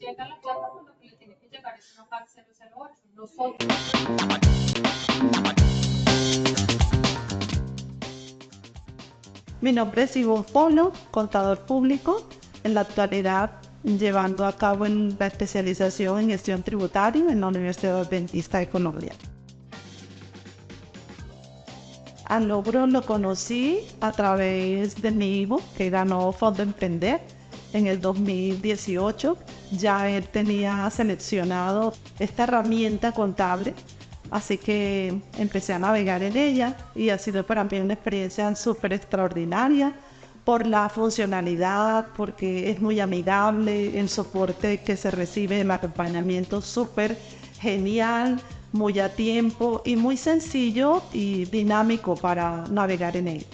llega la plata, pues lo que le tiene que llegar es una PAC 008. Nosotros. Mi nombre es Ivonne Polo, contador público, en la actualidad llevando a cabo la especialización en gestión tributaria en la Universidad Adventista de Colombia. Al Logro lo conocí a través de mi hijo, que ganó Fondo Emprender en el 2018. Ya él tenía seleccionado esta herramienta contable, así que empecé a navegar en ella y ha sido para mí una experiencia súper extraordinaria por la funcionalidad, porque es muy amigable, el soporte que se recibe, el acompañamiento súper genial, muy a tiempo y muy sencillo y dinámico para navegar en él.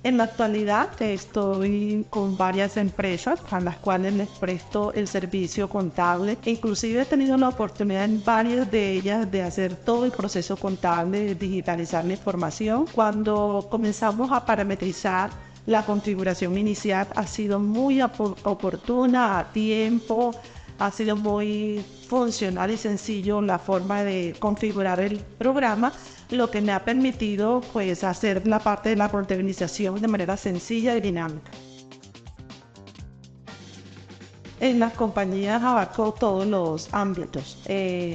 En la actualidad estoy con varias empresas a las cuales les presto el servicio contable. Inclusive he tenido la oportunidad en varias de ellas de hacer todo el proceso contable, de digitalizar la información. Cuando comenzamos a parametrizar la configuración inicial ha sido muy oportuna, a tiempo, ha sido muy funcional y sencillo la forma de configurar el programa, lo que me ha permitido pues hacer la parte de la contabilización de manera sencilla y dinámica. En las compañías abarco todos los ámbitos,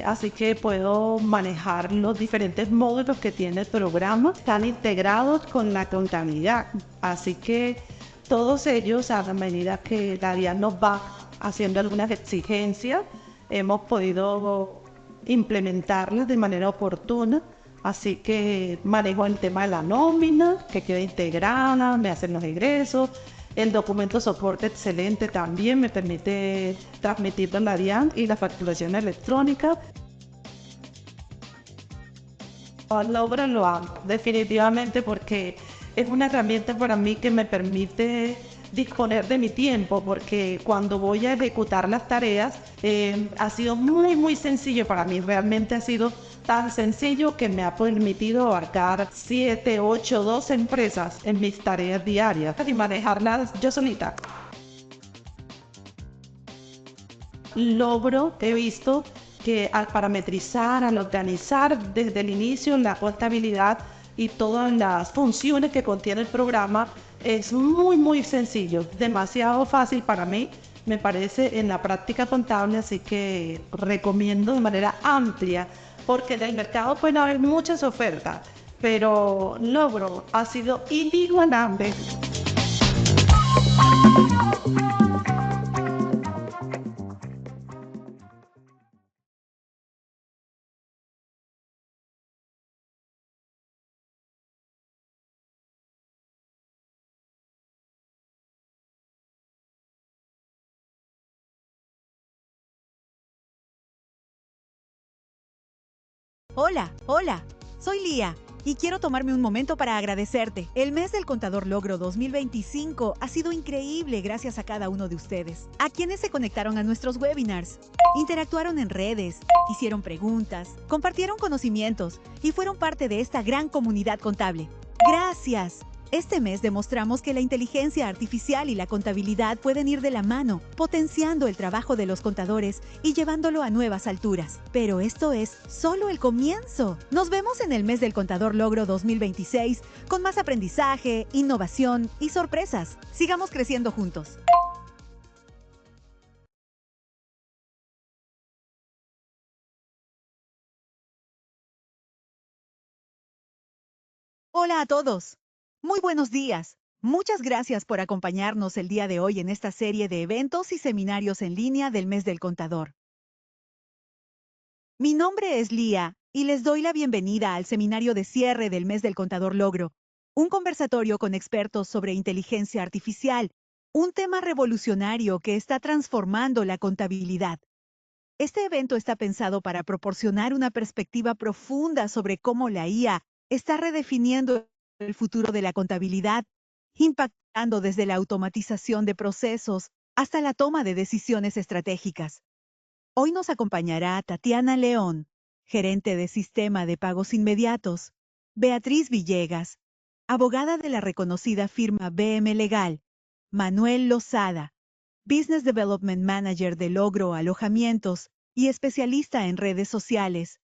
así que puedo manejar los diferentes módulos que tiene el programa, están integrados con la contabilidad, así que todos ellos, a la medida que la DIAN nos va haciendo algunas exigencias, hemos podido implementarlas de manera oportuna. Así que manejo el tema de la nómina, que quede integrada, me hacen los ingresos. El documento soporte excelente también me permite transmitirlo en la DIAN y la facturación electrónica. Logro lo hago, definitivamente, porque es una herramienta para mí que me permite disponer de mi tiempo, porque cuando voy a ejecutar las tareas ha sido muy sencillo para mí, realmente ha sido tan sencillo que me ha permitido abarcar 7, 8, 12 empresas en mis tareas diarias y manejarlas yo solita. He visto que al parametrizar, al organizar desde el inicio la contabilidad y todas las funciones que contiene el programa, es muy sencillo, demasiado fácil para mí, me parece, en la práctica contable, así que recomiendo de manera amplia, porque en el mercado pueden haber muchas ofertas, pero Logro ha sido inigualable. Hola, hola, soy Lía y quiero tomarme un momento para agradecerte. El mes del Contador Logro 2025 ha sido increíble gracias a cada uno de ustedes, a quienes se conectaron a nuestros webinars, interactuaron en redes, hicieron preguntas, compartieron conocimientos y fueron parte de esta gran comunidad contable. ¡Gracias! Este mes demostramos que la inteligencia artificial y la contabilidad pueden ir de la mano, potenciando el trabajo de los contadores y llevándolo a nuevas alturas. Pero esto es solo el comienzo. Nos vemos en el mes del Contador Logro 2026 con más aprendizaje, innovación y sorpresas. Sigamos creciendo juntos. Hola a todos. Muy buenos días. Muchas gracias por acompañarnos el día de hoy en esta serie de eventos y seminarios en línea del mes del contador. Mi nombre es Lía y les doy la bienvenida al seminario de cierre del mes del contador Logro, un conversatorio con expertos sobre inteligencia artificial, un tema revolucionario que está transformando la contabilidad. Este evento está pensado para proporcionar una perspectiva profunda sobre cómo la IA está redefiniendo el futuro de la contabilidad, impactando desde la automatización de procesos hasta la toma de decisiones estratégicas. Hoy nos acompañará Tatiana León, gerente de Sistema de Pagos Inmediatos, Beatriz Villegas, abogada de la reconocida firma BM Legal, Manuel Lozada, Business Development Manager de Logro Alojamientos y especialista en redes sociales.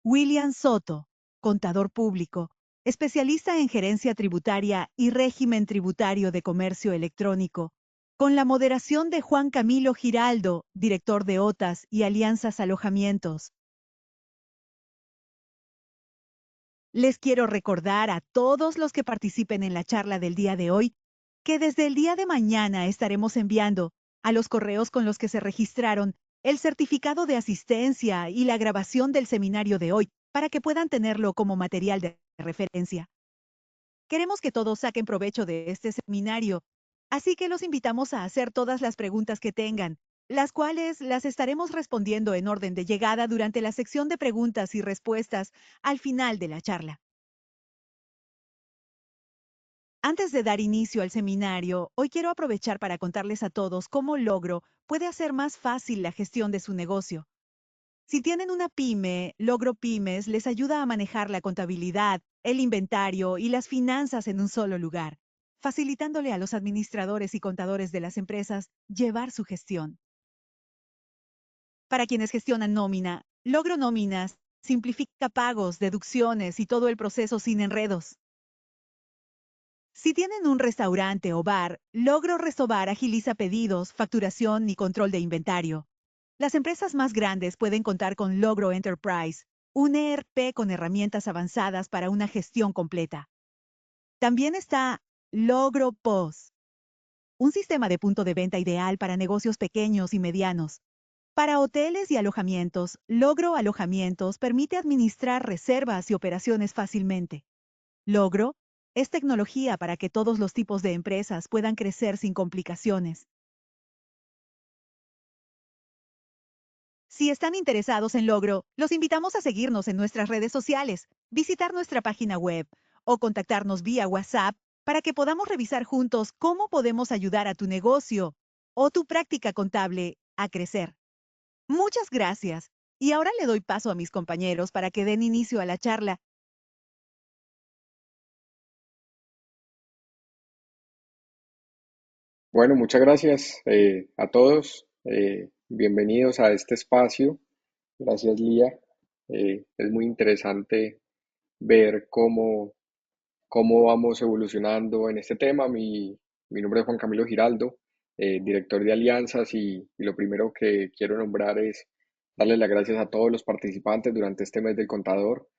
William Soto, contador público, especialista en gerencia tributaria y régimen tributario de comercio electrónico, con la moderación de Juan Camilo Giraldo, director de OTAS y Alianzas Alojamientos. Les quiero recordar a todos los que participen en la charla del día de hoy que desde el día de mañana estaremos enviando a los correos con los que se registraron el certificado de asistencia y la grabación del seminario de hoy para que puedan tenerlo como material de referencia. Queremos que todos saquen provecho de este seminario, así que los invitamos a hacer todas las preguntas que tengan, las cuales las estaremos respondiendo en orden de llegada durante la sección de preguntas y respuestas al final de la charla. Antes de dar inicio al seminario, hoy quiero aprovechar para contarles a todos cómo Logro puede hacer más fácil la gestión de su negocio. Si tienen una pyme, Logro Pymes les ayuda a manejar la contabilidad, el inventario y las finanzas en un solo lugar, facilitándole a los administradores y contadores de las empresas llevar su gestión. Para quienes gestionan nómina, Logro Nóminas simplifica pagos, deducciones y todo el proceso sin enredos. Si tienen un restaurante o bar, Logro Restobar agiliza pedidos, facturación y control de inventario. Las empresas más grandes pueden contar con Logro Enterprise, un ERP con herramientas avanzadas para una gestión completa. También está Logro POS, un sistema de punto de venta ideal para negocios pequeños y medianos. Para hoteles y alojamientos, Logro Alojamientos permite administrar reservas y operaciones fácilmente. Logro es tecnología para que todos los tipos de empresas puedan crecer sin complicaciones. Si están interesados en Logro, los invitamos a seguirnos en nuestras redes sociales, visitar nuestra página web o contactarnos vía WhatsApp para que podamos revisar juntos cómo podemos ayudar a tu negocio o tu práctica contable a crecer. Muchas gracias. Y ahora le doy paso a mis compañeros para que den inicio a la charla. Bueno, muchas gracias a todos. Bienvenidos a este espacio. Gracias, Lía. Es muy interesante ver cómo vamos evolucionando en este tema. Mi nombre es Juan Camilo Giraldo, director de Alianzas, y lo primero que quiero nombrar es darle las gracias a todos los participantes durante este mes del contador,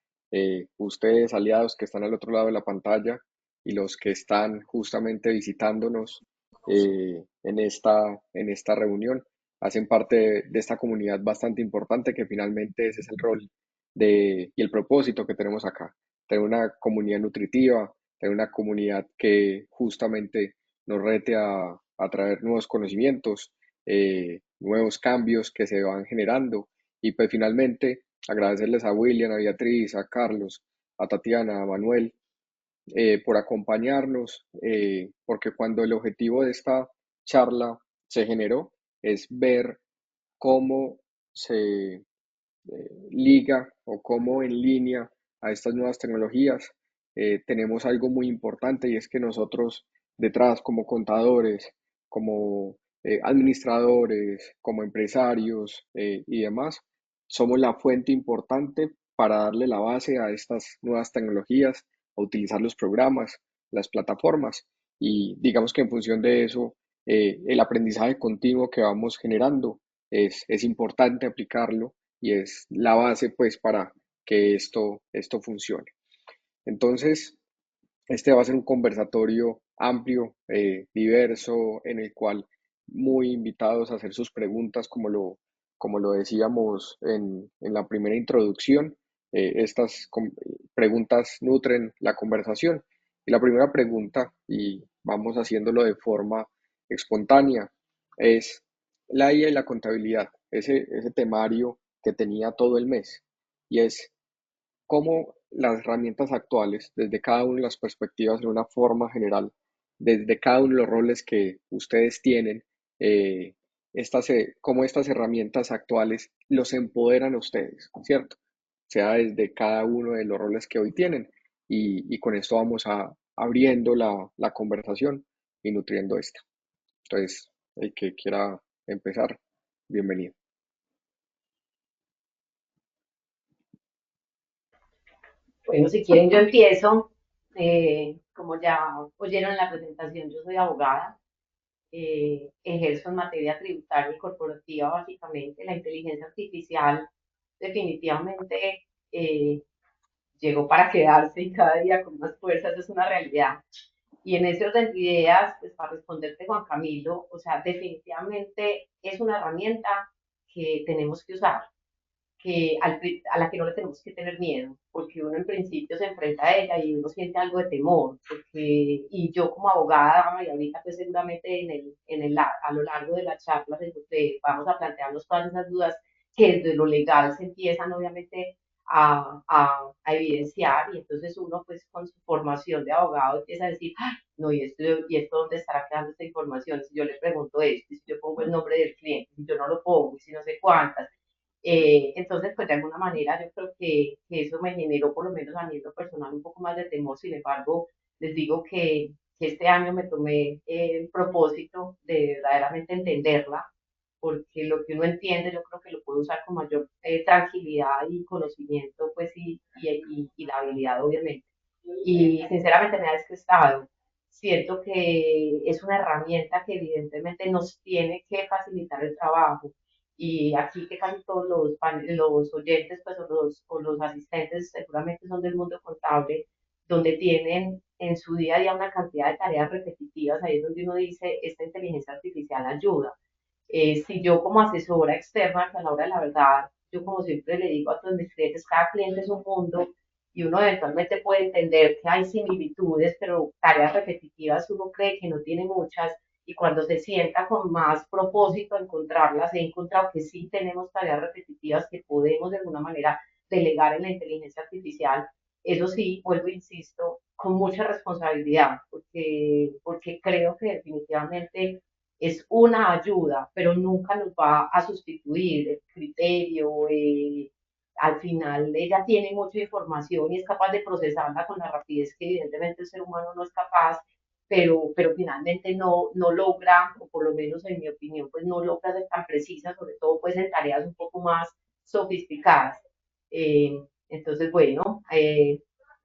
ustedes aliados que están al otro lado de la pantalla y los que están justamente visitándonos en esta reunión. Hacen parte de esta comunidad bastante importante que finalmente ese es el rol y el propósito que tenemos acá, tener una comunidad nutritiva, tener una comunidad que justamente nos rete a traer nuevos conocimientos, nuevos cambios que se van generando. Y pues finalmente agradecerles a William, a Beatriz, a Carlos, a Tatiana, a Manuel, por acompañarnos, porque cuando el objetivo de esta charla se generó es ver cómo se liga o cómo en línea a estas nuevas tecnologías tenemos algo muy importante, y es que nosotros detrás como contadores, como administradores, como empresarios y demás, somos la fuente importante para darle la base a estas nuevas tecnologías, a utilizar los programas, las plataformas, y digamos que en función de eso, el aprendizaje continuo que vamos generando es importante aplicarlo, y es la base pues para que esto funcione. Entonces, este va a ser un conversatorio amplio, diverso, en el cual muy invitados a hacer sus preguntas, como lo decíamos en la primera introducción. Estas preguntas nutren la conversación. Y la primera pregunta, y vamos haciéndolo de forma espontánea, es la IA y la contabilidad, ese temario que tenía todo el mes. Y es cómo las herramientas actuales, desde cada una de las perspectivas, de una forma general, desde cada uno de los roles que ustedes tienen, eh, cómo estas herramientas actuales los empoderan a ustedes, ¿cierto? Sea desde cada uno de los roles que hoy tienen. Y con esto vamos abriendo la conversación y nutriendo esta. Entonces, El que quiera empezar, bienvenido. Bueno, si quieren yo empiezo. Como ya oyeron en la presentación, yo soy abogada, ejerzo en materia tributaria y corporativa básicamente. La inteligencia artificial definitivamente eh, llegó para quedarse y cada día con más fuerza, eso es una realidad. Y en ese orden de ideas, pues para responderte, Juan Camilo, o sea, definitivamente es una herramienta que tenemos que usar, a la que no le tenemos que tener miedo, porque uno en principio se enfrenta a ella y uno siente algo de temor, y yo como abogada, y ahorita pues seguramente a lo largo de la charla vamos a plantearnos todas esas dudas que desde lo legal se empiezan obviamente a evidenciar, y entonces uno pues con su formación de abogado empieza a decir, "Ay, no, y esto dónde estará quedando esta información, si yo le pregunto esto, y si yo pongo el nombre del cliente, si yo no lo pongo, y si no sé cuántas". Entonces, pues de alguna manera yo creo que eso me generó, por lo menos a mí en lo personal, un poco más de temor. Sin embargo, les digo que este año me tomé el propósito de verdaderamente entenderla, porque lo que uno entiende yo creo que lo puede usar con mayor tranquilidad y conocimiento, pues y la habilidad obviamente. Y sinceramente me ha desgastado. Siento que es una herramienta que evidentemente nos tiene que facilitar el trabajo. Y aquí que casi todos los oyentes pues, o los asistentes seguramente son del mundo contable, donde tienen en su día a día una cantidad de tareas repetitivas, ahí es donde uno dice, esta inteligencia artificial ayuda. Si yo como asesora externa, que a la hora de la verdad, yo como siempre le digo a todos mis clientes, cada cliente es un mundo y uno eventualmente puede entender que hay similitudes, pero tareas repetitivas uno cree que no tiene muchas, y cuando se sienta con más propósito a encontrarlas, he encontrado que sí tenemos tareas repetitivas que podemos de alguna manera delegar en la inteligencia artificial. Eso sí, vuelvo, insisto, con mucha responsabilidad, porque creo que definitivamente es una ayuda, pero nunca nos va a sustituir el criterio. Al final ella tiene mucha información y es capaz de procesarla con la rapidez que evidentemente el ser humano no es capaz, pero finalmente no logra, o por lo menos en mi opinión, pues no logra ser tan precisa, sobre todo pues en tareas un poco más sofisticadas. Entonces, bueno,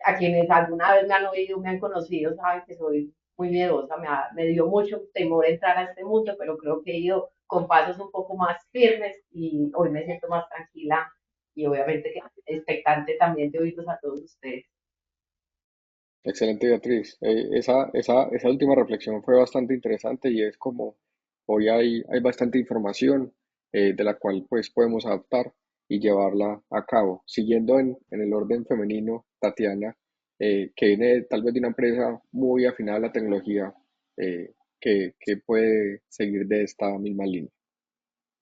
a quienes alguna vez me han oído, me han conocido, saben que soy muy miedosa, me dio mucho temor entrar a este mundo, pero creo que he ido con pasos un poco más firmes y hoy me siento más tranquila y obviamente que expectante también de oírlos a todos ustedes. Excelente, Beatriz. Esa última reflexión fue bastante interesante y es como hoy hay bastante información de la cual pues podemos adaptar y llevarla a cabo. Siguiendo en el orden femenino, Tatiana, que viene tal vez de una empresa muy afinada a la tecnología, que puede seguir de esta misma línea.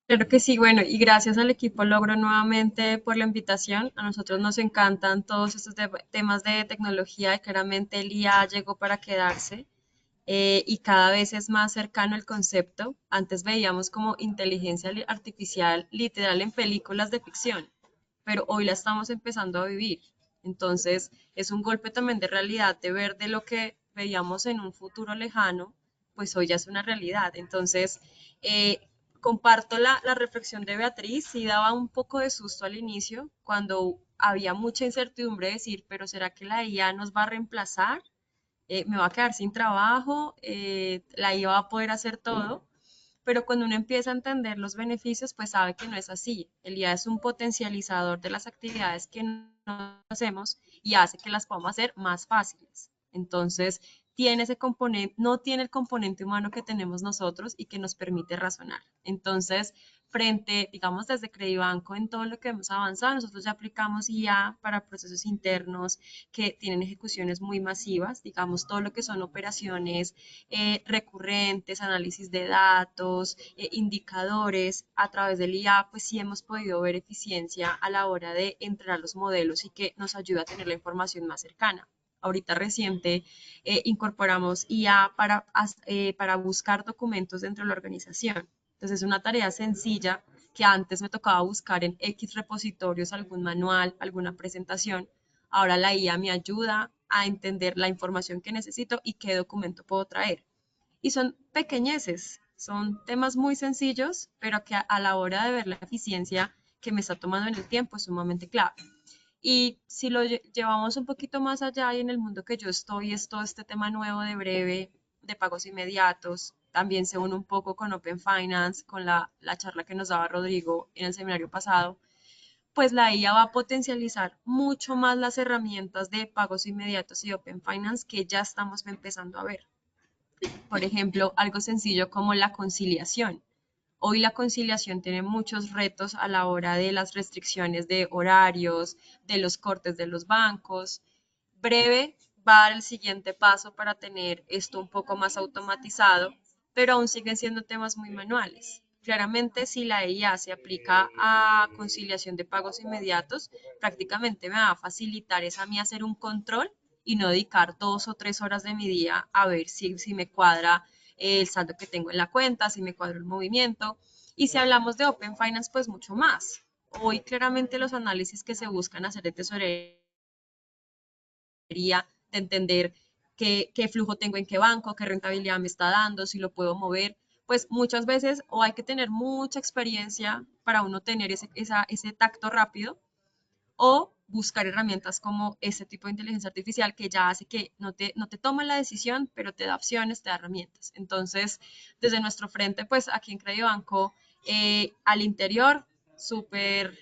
Claro que sí, bueno, y gracias al equipo Logro nuevamente por la invitación. A nosotros nos encantan todos estos temas de tecnología y claramente el IA llegó para quedarse, y cada vez es más cercano el concepto. Antes veíamos como inteligencia artificial literal en películas de ficción, pero hoy la estamos empezando a vivir. Entonces es un golpe también de realidad de ver de lo que veíamos en un futuro lejano, pues hoy ya es una realidad. Entonces, eh, comparto la reflexión de Beatriz, sí daba un poco de susto al inicio, cuando había mucha incertidumbre de decir, pero ¿será que la IA nos va a reemplazar? ¿Me va a quedar sin trabajo? ¿La IA va a poder hacer todo? Pero cuando uno empieza a entender los beneficios, pues sabe que no es así. El IA es un potencializador de las actividades que no hacemos y hace que las podamos hacer más fáciles. Entonces, tiene ese componente, no tiene el componente humano que tenemos nosotros y que nos permite razonar. Entonces, frente, digamos, desde Credibanco, en todo lo que hemos avanzado, nosotros ya aplicamos IA para procesos internos que tienen ejecuciones muy masivas, digamos, todo lo que son operaciones recurrentes, análisis de datos, indicadores. A través del IA, pues sí hemos podido ver eficiencia a la hora de entrenar los modelos y que nos ayuda a tener la información más cercana. Ahorita reciente incorporamos IA para buscar documentos dentro de la organización. Entonces es una tarea sencilla que antes me tocaba buscar en X repositorios algún manual, alguna presentación. Ahora la IA me ayuda a entender la información que necesito y qué documento puedo traer. Y son pequeñeces, Son temas muy sencillos, pero que a la hora de ver la eficiencia que me está tomando en el tiempo es sumamente clave. Y si lo llevamos un poquito más allá y en el mundo que yo estoy, es todo este tema nuevo de breve, de pagos inmediatos. También se une un poco con Open Finance, con la charla que nos daba Rodrigo en el seminario pasado. Pues la IA va a potencializar mucho más las herramientas de pagos inmediatos y Open Finance que ya estamos empezando a ver. Por ejemplo, algo sencillo como la conciliación. Hoy la conciliación tiene muchos retos a la hora de las restricciones de horarios, de los cortes de los bancos. Breve va a dar el siguiente paso para tener esto un poco más automatizado, pero aún siguen siendo temas muy manuales. Claramente, si la IA se aplica a conciliación de pagos inmediatos, prácticamente me va a facilitar es a mí hacer un control y no dedicar 2 o 3 horas de mi día a ver si me cuadra el saldo que tengo en la cuenta, si me cuadra el movimiento. Y si hablamos de Open Finance, pues mucho más. Hoy claramente los análisis que se buscan hacer de tesorería, de entender qué flujo tengo en qué banco, qué rentabilidad me está dando, si lo puedo mover, pues muchas veces o hay que tener mucha experiencia para uno tener ese tacto rápido o buscar herramientas como este tipo de inteligencia artificial que ya hace que no te toma la decisión, pero te da opciones, te da herramientas. Entonces, desde nuestro frente, pues aquí en Credibanco, al interior, súper,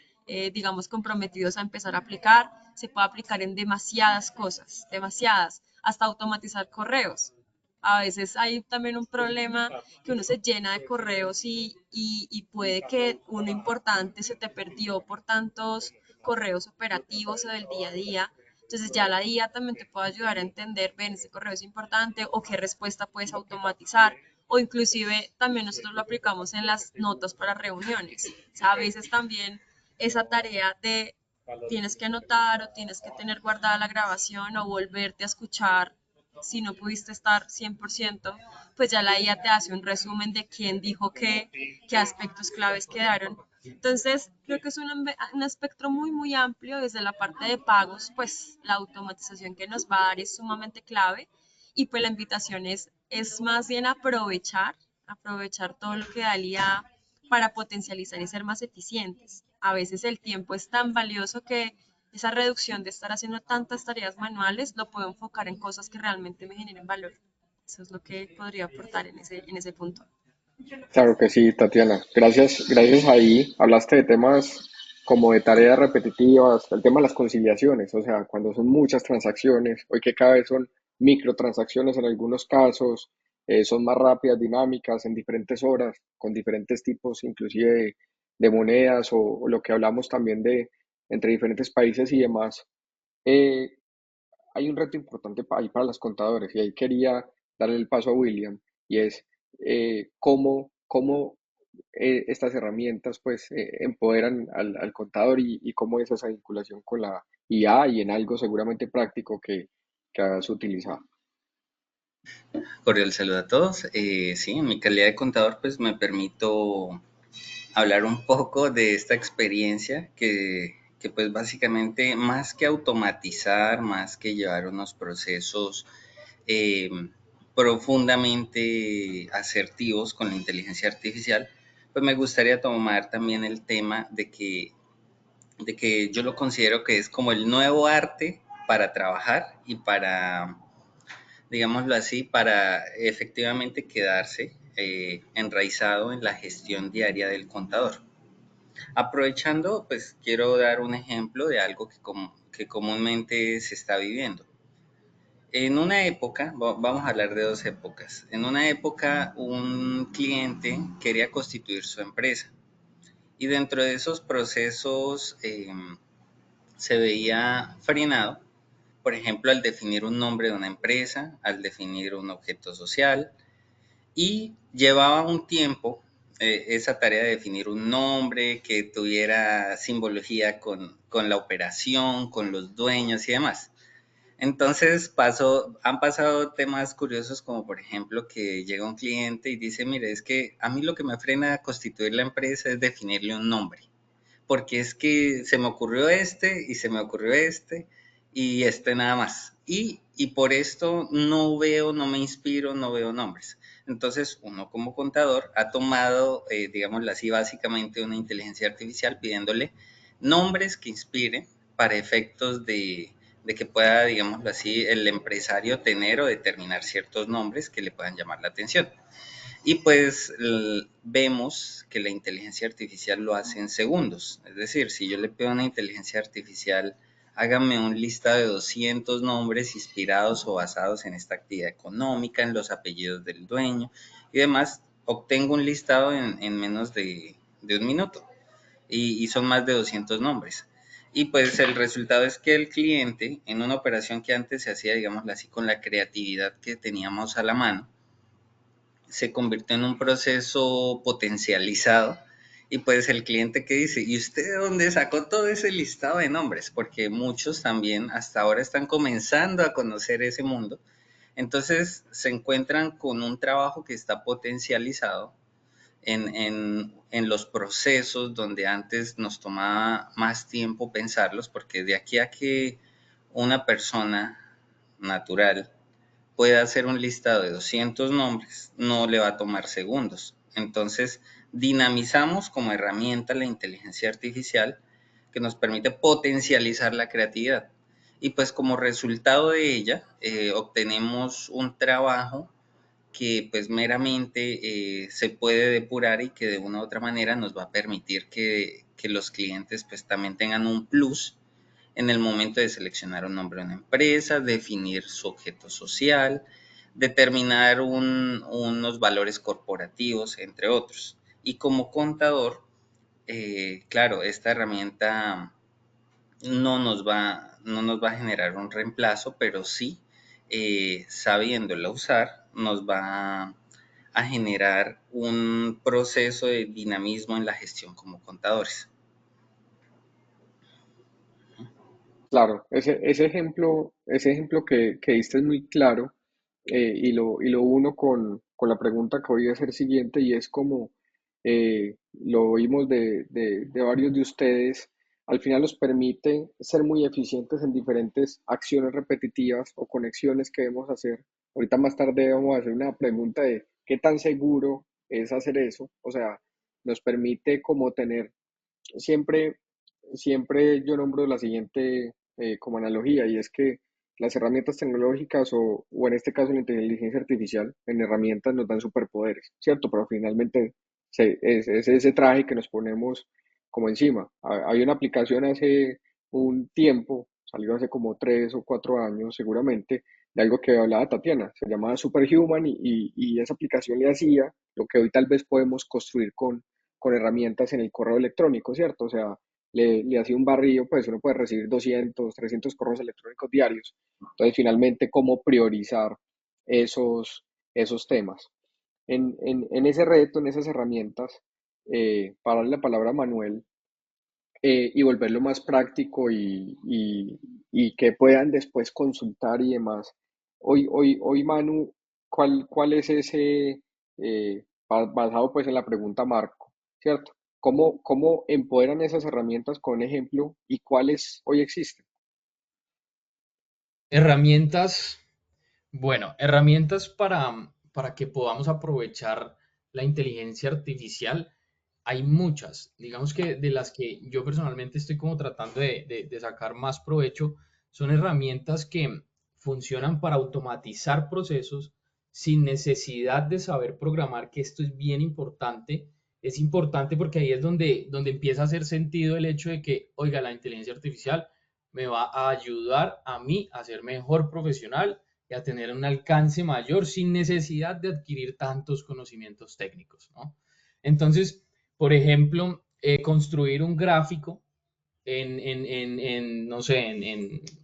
digamos, comprometidos a empezar a aplicar. Se puede aplicar en demasiadas cosas, demasiadas, hasta automatizar correos. A veces hay también un problema que uno se llena de correos y puede que uno importante se te perdió por tantos correos operativos o del día a día. Entonces ya la IA también te puede ayudar a entender, ven, este correo es importante o qué respuesta puedes automatizar o inclusive también nosotros lo aplicamos en las notas para reuniones. O sea, a veces también esa tarea de tienes que anotar o tienes que tener guardada la grabación o volverte a escuchar si no pudiste estar 100%, pues ya la IA te hace un resumen de quién dijo qué aspectos claves quedaron. Entonces, creo que es un espectro muy, muy amplio desde la parte de pagos, pues la automatización que nos va a dar es sumamente clave y pues la invitación es más bien aprovechar todo lo que da el IA para potencializar y ser más eficientes. A veces el tiempo es tan valioso que esa reducción de estar haciendo tantas tareas manuales lo puedo enfocar en cosas que realmente me generen valor. Eso es lo que podría aportar en ese punto. Claro que sí, Tatiana. Gracias ahí. Hablaste de temas como de tareas repetitivas, el tema de las conciliaciones, o sea, cuando son muchas transacciones, hoy que cada vez son microtransacciones en algunos casos, son más rápidas, dinámicas, en diferentes horas, con diferentes tipos, inclusive de monedas o lo que hablamos también de entre diferentes países y demás. Eh, Hay un reto importante ahí para los contadores y ahí quería darle el paso a William y es cómo estas herramientas pues empoderan al contador y cómo es esa vinculación con la IA y en algo seguramente práctico que has utilizado. Cordial saludo a todos. Sí, en mi calidad de contador, pues me permito hablar un poco de esta experiencia que pues básicamente más que automatizar, más que llevar unos procesos eh, profundamente asertivos con la inteligencia artificial, pues me gustaría tomar también el tema de que yo lo considero que es como el nuevo arte para trabajar y para, digámoslo así, para efectivamente quedarse enraizado en la gestión diaria del contador. Aprovechando, pues quiero dar un ejemplo de algo que comúnmente se está viviendo. En una época, vamos a hablar de dos épocas. En una época, un cliente quería constituir su empresa y dentro de esos procesos se veía frenado, por ejemplo, al definir un nombre de una empresa, al definir un objeto social, y llevaba un tiempo esa tarea de definir un nombre que tuviera simbología con la operación, con los dueños y demás. Entonces han pasado temas curiosos como por ejemplo que llega un cliente y dice, mire, es que a mí lo que me frena a constituir la empresa es definirle un nombre porque es que se me ocurrió este y se me ocurrió este y este nada más. Y por esto no me inspiro, no veo nombres. Entonces, uno como contador ha tomado, digámoslo así, básicamente una inteligencia artificial pidiéndole nombres que inspiren para efectos de que pueda, digámoslo así, el empresario tener o determinar ciertos nombres que le puedan llamar la atención. Y pues vemos que la inteligencia artificial lo hace en segundos. Es decir, si yo le pido a una inteligencia artificial, hágame un listado de 200 nombres inspirados o basados en esta actividad económica, en los apellidos del dueño y demás, obtengo un listado en menos de un minuto. Y son más de 200 nombres. Y pues el resultado es que el cliente, en una operación que antes se hacía, digámoslo así, con la creatividad que teníamos a la mano, se convirtió en un proceso potencializado. Y pues el cliente que dice, ¿y usted de dónde sacó todo ese listado de nombres? Porque muchos también hasta ahora están comenzando a conocer ese mundo. Entonces se encuentran con un trabajo que está potencializado en los procesos donde antes nos tomaba más tiempo pensarlos, porque de aquí a que una persona natural pueda hacer un listado de 200 nombres, no le va a tomar segundos. Entonces, dinamizamos como herramienta la inteligencia artificial que nos permite potencializar la creatividad. Y pues como resultado de ella, obtenemos un trabajo que pues meramente se puede depurar y que de una u otra manera nos va a permitir que los clientes pues también tengan un plus en el momento de seleccionar un nombre de una empresa, definir su objeto social, determinar unos valores corporativos, entre otros. Y como contador, claro, esta herramienta no nos va a generar un reemplazo, pero sí, sabiéndola usar, nos va a generar un proceso de dinamismo en la gestión como contadores. Claro, ese ejemplo que diste es muy claro, y lo uno con la pregunta que voy a hacer siguiente, y es como lo oímos de varios de ustedes, al final nos permite ser muy eficientes en diferentes acciones repetitivas o conexiones que debemos hacer. Ahorita más tarde vamos a hacer una pregunta de qué tan seguro es hacer eso, o sea, nos permite como tener siempre, siempre yo nombro la siguiente como analogía, y es que las herramientas tecnológicas o en este caso la inteligencia artificial en herramientas nos dan superpoderes, ¿cierto? Pero finalmente es ese traje que nos ponemos como encima. Hay una aplicación hace un tiempo, salió hace como 3 o 4 años seguramente, de algo que hablaba Tatiana, se llamaba Superhuman, y esa aplicación le hacía lo que hoy tal vez podemos construir con herramientas en el correo electrónico, ¿cierto? O sea, le hacía un barrido, pues uno puede recibir 200, 300 correos electrónicos diarios. Entonces, finalmente, ¿cómo priorizar esos temas? En ese reto, en esas herramientas, para darle la palabra a Manuel, y volverlo más práctico y que puedan después consultar y demás. Hoy Manu, ¿cuál es ese, basado pues en la pregunta Marco, ¿cierto? ¿Cómo empoderan esas herramientas con ejemplo y cuáles hoy existen? Herramientas, bueno, herramientas para que podamos aprovechar la inteligencia artificial, hay muchas. Digamos que de las que yo personalmente estoy como tratando de sacar más provecho, son herramientas que funcionan para automatizar procesos sin necesidad de saber programar, que esto es bien importante. Es importante porque ahí es donde empieza a hacer sentido el hecho de que, oiga, la inteligencia artificial me va a ayudar a mí a ser mejor profesional y a tener un alcance mayor sin necesidad de adquirir tantos conocimientos técnicos, ¿no? Entonces, por ejemplo, construir un gráfico no sé,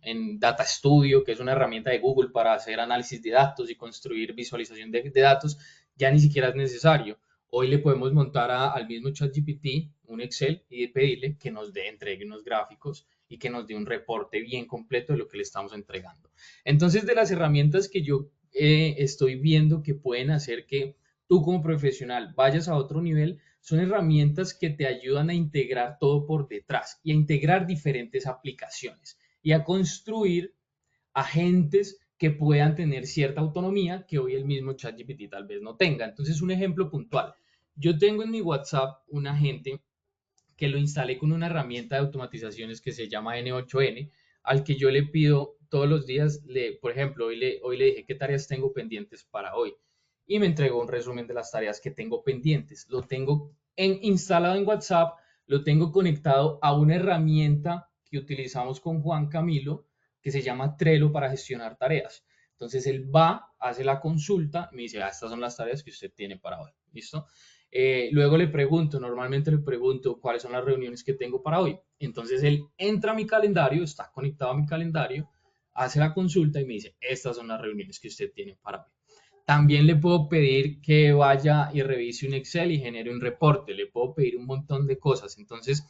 en Data Studio, que es una herramienta de Google para hacer análisis de datos y construir visualización de datos, ya ni siquiera es necesario. Hoy le podemos montar al mismo ChatGPT un Excel y pedirle que entregue unos gráficos y que nos dé un reporte bien completo de lo que le estamos entregando. Entonces, de las herramientas que yo estoy viendo que pueden hacer que tú como profesional vayas a otro nivel, son herramientas que te ayudan a integrar todo por detrás y a integrar diferentes aplicaciones y a construir agentes que puedan tener cierta autonomía que hoy el mismo ChatGPT tal vez no tenga. Entonces, un ejemplo puntual. Yo tengo en mi WhatsApp un agente que lo instalé con una herramienta de automatizaciones que se llama N8N, al que yo le pido todos los días, por ejemplo, hoy le dije qué tareas tengo pendientes para hoy y me entregó un resumen de las tareas que tengo pendientes. Lo tengo instalado en WhatsApp, lo tengo conectado a una herramienta que utilizamos con Juan Camilo que se llama Trello para gestionar tareas. Entonces él va, hace la consulta, me dice, estas son las tareas que usted tiene para hoy. ¿Listo? Luego normalmente le pregunto cuáles son las reuniones que tengo para hoy. Entonces él entra a mi calendario, está conectado a mi calendario, hace la consulta y me dice, estas son las reuniones que usted tiene para hoy. También le puedo pedir que vaya y revise un Excel y genere un reporte. Le puedo pedir un montón de cosas. Entonces,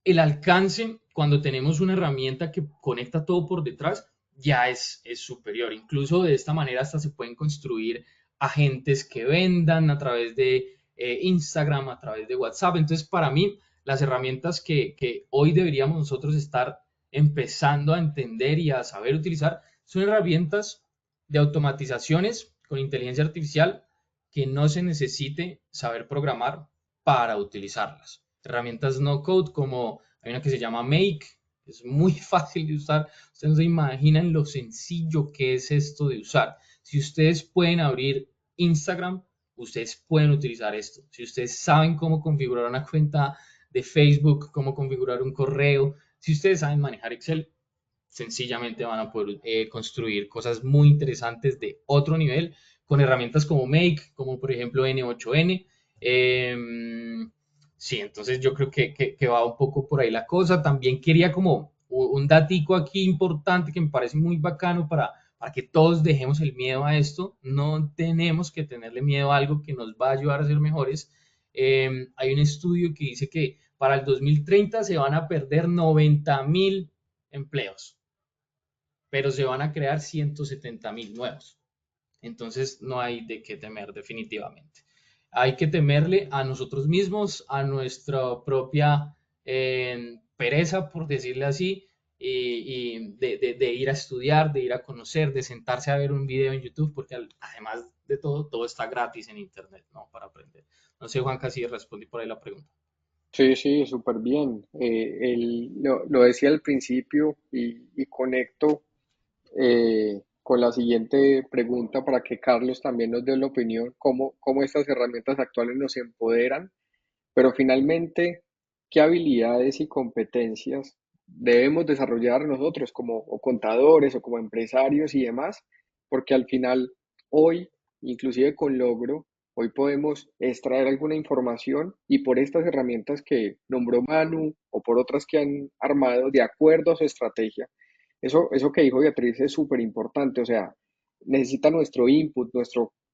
el alcance, cuando tenemos una herramienta que conecta todo por detrás, ya es superior. Incluso de esta manera hasta se pueden construir agentes que vendan a través de Instagram, a través de WhatsApp. Entonces, para mí, las herramientas que hoy deberíamos nosotros estar empezando a entender y a saber utilizar son herramientas de automatizaciones con inteligencia artificial que no se necesite saber programar para utilizarlas. Herramientas no code como hay una que se llama Make, es muy fácil de usar. Ustedes no se imaginan lo sencillo que es esto de usar. Si ustedes pueden abrir Instagram, ustedes pueden utilizar esto. Si ustedes saben cómo configurar una cuenta de Facebook, cómo configurar un correo, si ustedes saben manejar Excel, sencillamente van a poder construir cosas muy interesantes de otro nivel con herramientas como Make, como por ejemplo N8N. Sí, entonces yo creo que va un poco por ahí la cosa. También quería como un datico aquí importante que me parece muy bacano para que todos dejemos el miedo a esto. No tenemos que tenerle miedo a algo que nos va a ayudar a ser mejores. Hay un estudio que dice que para el 2030 se van a perder 90.000 empleos, pero se van a crear 170.000 nuevos. Entonces no hay de qué temer definitivamente. Hay que temerle a nosotros mismos, a nuestra propia pereza, por decirle así, y de ir a estudiar, de ir a conocer, de sentarse a ver un video en YouTube, porque además de todo, todo está gratis en Internet, ¿no? Para aprender. No sé, Juanca, si respondí por ahí la pregunta. Sí, sí, súper bien. Lo decía al principio y conecto con la siguiente pregunta para que Carlos también nos dé la opinión, cómo estas herramientas actuales nos empoderan, pero finalmente, ¿qué habilidades y competencias debemos desarrollar nosotros como o contadores o como empresarios y demás? Porque al final, hoy, inclusive con Logro, hoy podemos extraer alguna información y por estas herramientas que nombró Manu o por otras que han armado de acuerdo a su estrategia. Eso que dijo Beatriz es súper importante, o sea, necesita nuestro input,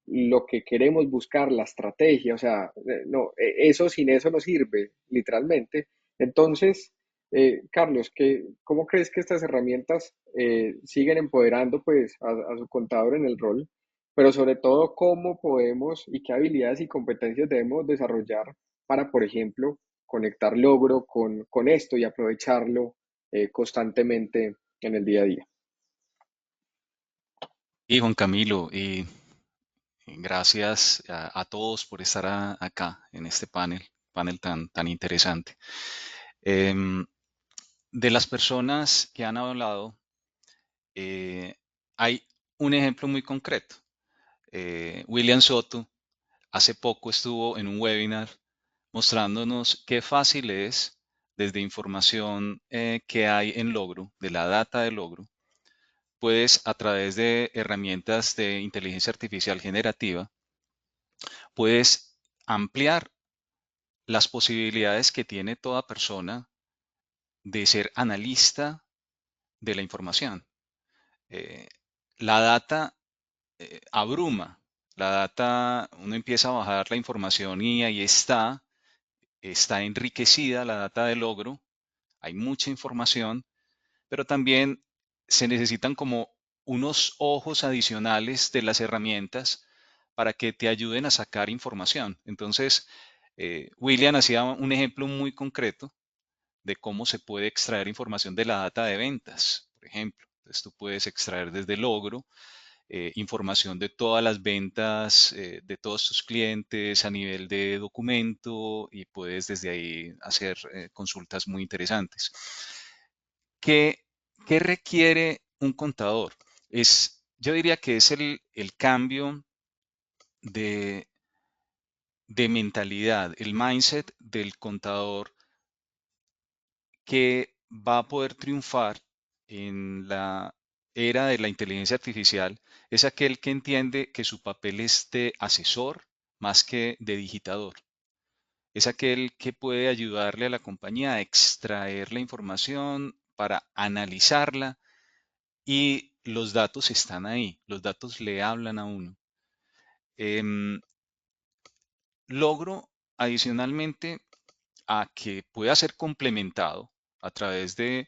lo que queremos buscar, la estrategia, o sea, no, eso sin eso no sirve, literalmente. Entonces, Carlos, ¿cómo crees que estas herramientas siguen empoderando pues a su contador en el rol? Pero sobre todo, ¿cómo podemos y qué habilidades y competencias debemos desarrollar para, por ejemplo, conectar Logro con esto y aprovecharlo constantemente en el día a día? Y Juan Camilo, gracias a todos por estar acá en este panel tan interesante. De las personas que han hablado, hay un ejemplo muy concreto. William Soto hace poco estuvo en un webinar mostrándonos qué fácil es, desde información que hay en Logro, de la data de Logro, puedes a través de herramientas de inteligencia artificial generativa, puedes ampliar las posibilidades que tiene toda persona de ser analista de la información. La data abruma, la data, uno empieza a bajar la información y ahí está enriquecida la data de Logro, hay mucha información, pero también se necesitan como unos ojos adicionales de las herramientas para que te ayuden a sacar información. Entonces, William hacía un ejemplo muy concreto de cómo se puede extraer información de la data de ventas, por ejemplo. Entonces tú puedes extraer desde Logro información de todas las ventas de todos tus clientes a nivel de documento y puedes desde ahí hacer consultas muy interesantes. ¿Qué, qué requiere un contador? Yo diría que es el cambio de, de mentalidad, el mindset del contador que va a poder triunfar en la era de la inteligencia artificial es aquel que entiende que su papel es de asesor más que de digitador. Es aquel que puede ayudarle a la compañía a extraer la información para analizarla y los datos están ahí, los datos le hablan a uno. Em, Logro adicionalmente a que pueda ser complementado a través eh,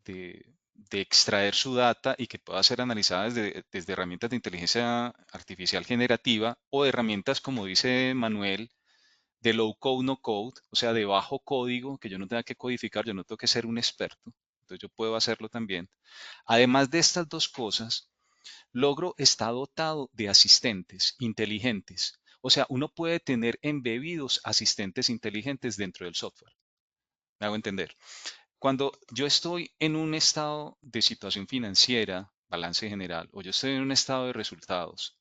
de extraer su data y que pueda ser analizada desde herramientas de inteligencia artificial generativa o de herramientas, como dice Manuel, de low code, no code, o sea, de bajo código, que yo no tenga que codificar, yo no tengo que ser un experto, entonces yo puedo hacerlo también. Además de estas dos cosas, Logro está dotado de asistentes inteligentes. O sea, uno puede tener embebidos asistentes inteligentes dentro del software. Me hago entender. Cuando yo estoy en un estado de situación financiera, balance general, o yo estoy en un estado de resultados,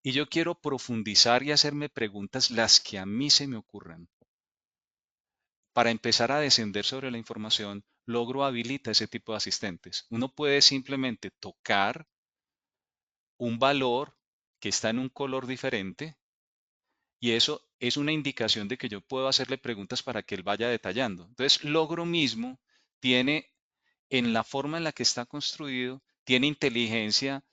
y yo quiero profundizar y hacerme preguntas las que a mí se me ocurran, para empezar a descender sobre la información, Logro habilita ese tipo de asistentes. Uno puede simplemente tocar un valor que está en un color diferente y eso es una indicación de que yo puedo hacerle preguntas para que él vaya detallando. Entonces, Logro mismo tiene, en la forma en la que está construido, tiene inteligencia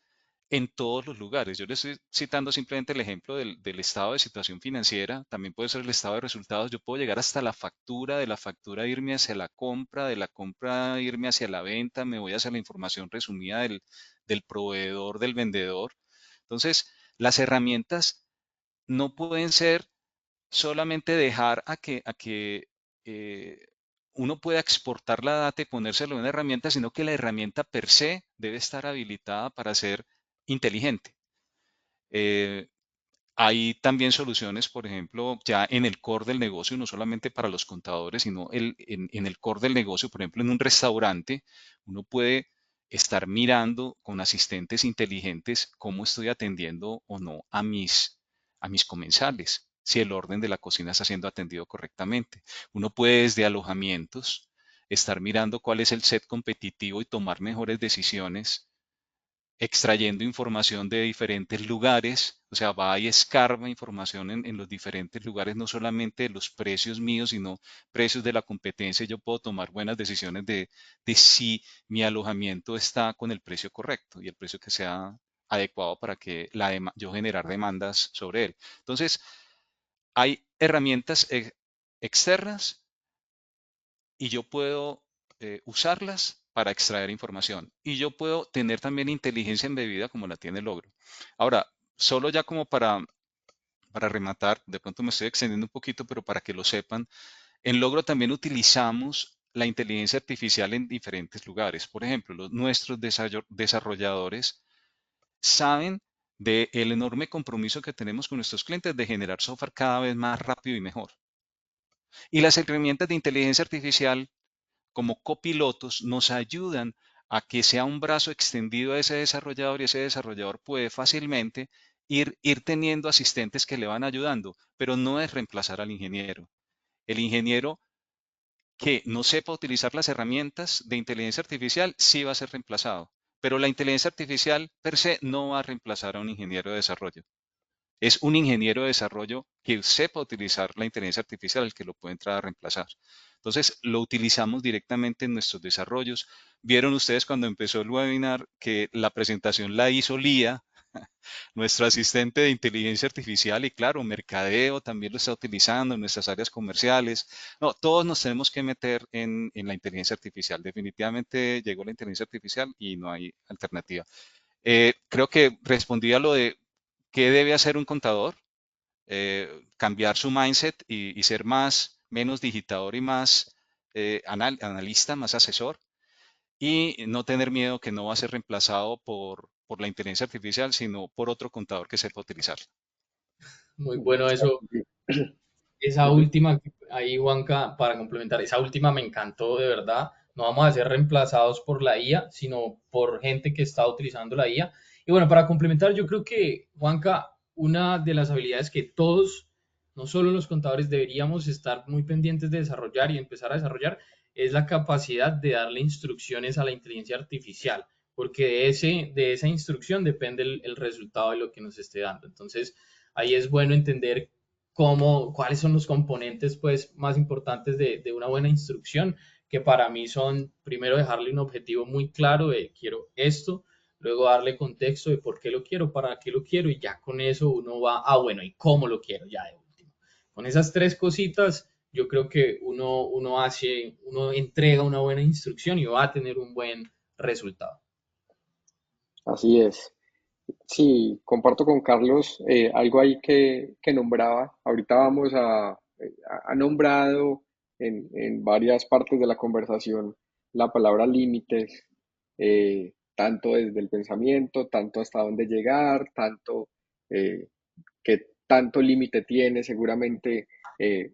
en todos los lugares. Yo le estoy citando simplemente el ejemplo del estado de situación financiera, también puede ser el estado de resultados. Yo puedo llegar hasta la factura, de la factura irme hacia la compra, de la compra irme hacia la venta, me voy hacia la información resumida del proveedor, del vendedor. Entonces, las herramientas no pueden ser solamente dejar a que eh, uno pueda exportar la data y ponérselo en una herramienta, sino que la herramienta per se debe estar habilitada para ser inteligente. Eh, Hay también soluciones, por ejemplo, ya en el core del negocio, no solamente para los contadores, sino en el core del negocio, por ejemplo, en un restaurante, uno puede estar mirando con asistentes inteligentes cómo estoy atendiendo o no a mis comensales, si el orden de la cocina está siendo atendido correctamente. Uno puede desde alojamientos estar mirando cuál es el set competitivo y tomar mejores decisiones extrayendo información de diferentes lugares, o sea, va y escarba información en los diferentes lugares, no solamente de los precios míos, sino precios de la competencia. Yo puedo tomar buenas decisiones de si mi alojamiento está con el precio correcto y el precio que sea adecuado para que yo generar demandas sobre él. Entonces, hay herramientas externas y yo puedo usarlas para extraer información. Y yo puedo tener también inteligencia embebida como la tiene Logro. Ahora, solo ya como para rematar, de pronto me estoy extendiendo un poquito, pero para que lo sepan, en Logro también utilizamos la inteligencia artificial en diferentes lugares. Por ejemplo, nuestros desarrolladores saben del enorme compromiso que tenemos con nuestros clientes de generar software cada vez más rápido y mejor. Y las herramientas de inteligencia artificial como copilotos nos ayudan a que sea un brazo extendido a ese desarrollador y ese desarrollador puede fácilmente ir teniendo asistentes que le van ayudando, pero no es reemplazar al ingeniero. El ingeniero que no sepa utilizar las herramientas de inteligencia artificial sí va a ser reemplazado, pero la inteligencia artificial per se no va a reemplazar a un ingeniero de desarrollo. Es un ingeniero de desarrollo que sepa utilizar la inteligencia artificial el que lo puede entrar a reemplazar. Entonces, lo utilizamos directamente en nuestros desarrollos. Vieron ustedes cuando empezó el webinar que la presentación la hizo Lía, nuestro asistente de inteligencia artificial, y claro, mercadeo también lo está utilizando en nuestras áreas comerciales. No, todos nos tenemos que meter en la inteligencia artificial. Definitivamente llegó la inteligencia artificial y no hay alternativa. Creo que respondí a lo de qué debe hacer un contador, cambiar su mindset y ser menos digitador y más analista, más asesor. y no tener miedo que no va a ser reemplazado por la inteligencia artificial, sino por otro contador que sepa utilizarla. Muy bueno eso. Esa Ujú. última, ahí Juanca, para complementar, esa última me encantó de verdad. No vamos a ser reemplazados por la IA, sino por gente que está utilizando la IA. Y bueno, para complementar, yo creo que, Juanca, una de las habilidades que todos, no solo los contadores, deberíamos estar muy pendientes de desarrollar y empezar a desarrollar, es la capacidad de darle instrucciones a la inteligencia artificial, porque de esa instrucción depende el resultado de lo que nos esté dando. Entonces, ahí es bueno entender cuáles son los componentes pues, más importantes de una buena instrucción, que para mí son primero dejarle un objetivo muy claro de quiero esto, luego darle contexto de por qué lo quiero, para qué lo quiero, y ya con eso uno va, bueno, ¿y cómo lo quiero? Ya de último. Con esas tres cositas, yo creo que uno entrega una buena instrucción y va a tener un buen resultado. Así es. Sí, comparto con Carlos algo ahí que nombraba. Ahorita ha nombrado en varias partes de la conversación la palabra límites, tanto desde el pensamiento, tanto hasta dónde llegar, tanto eh, qué tanto límite tiene seguramente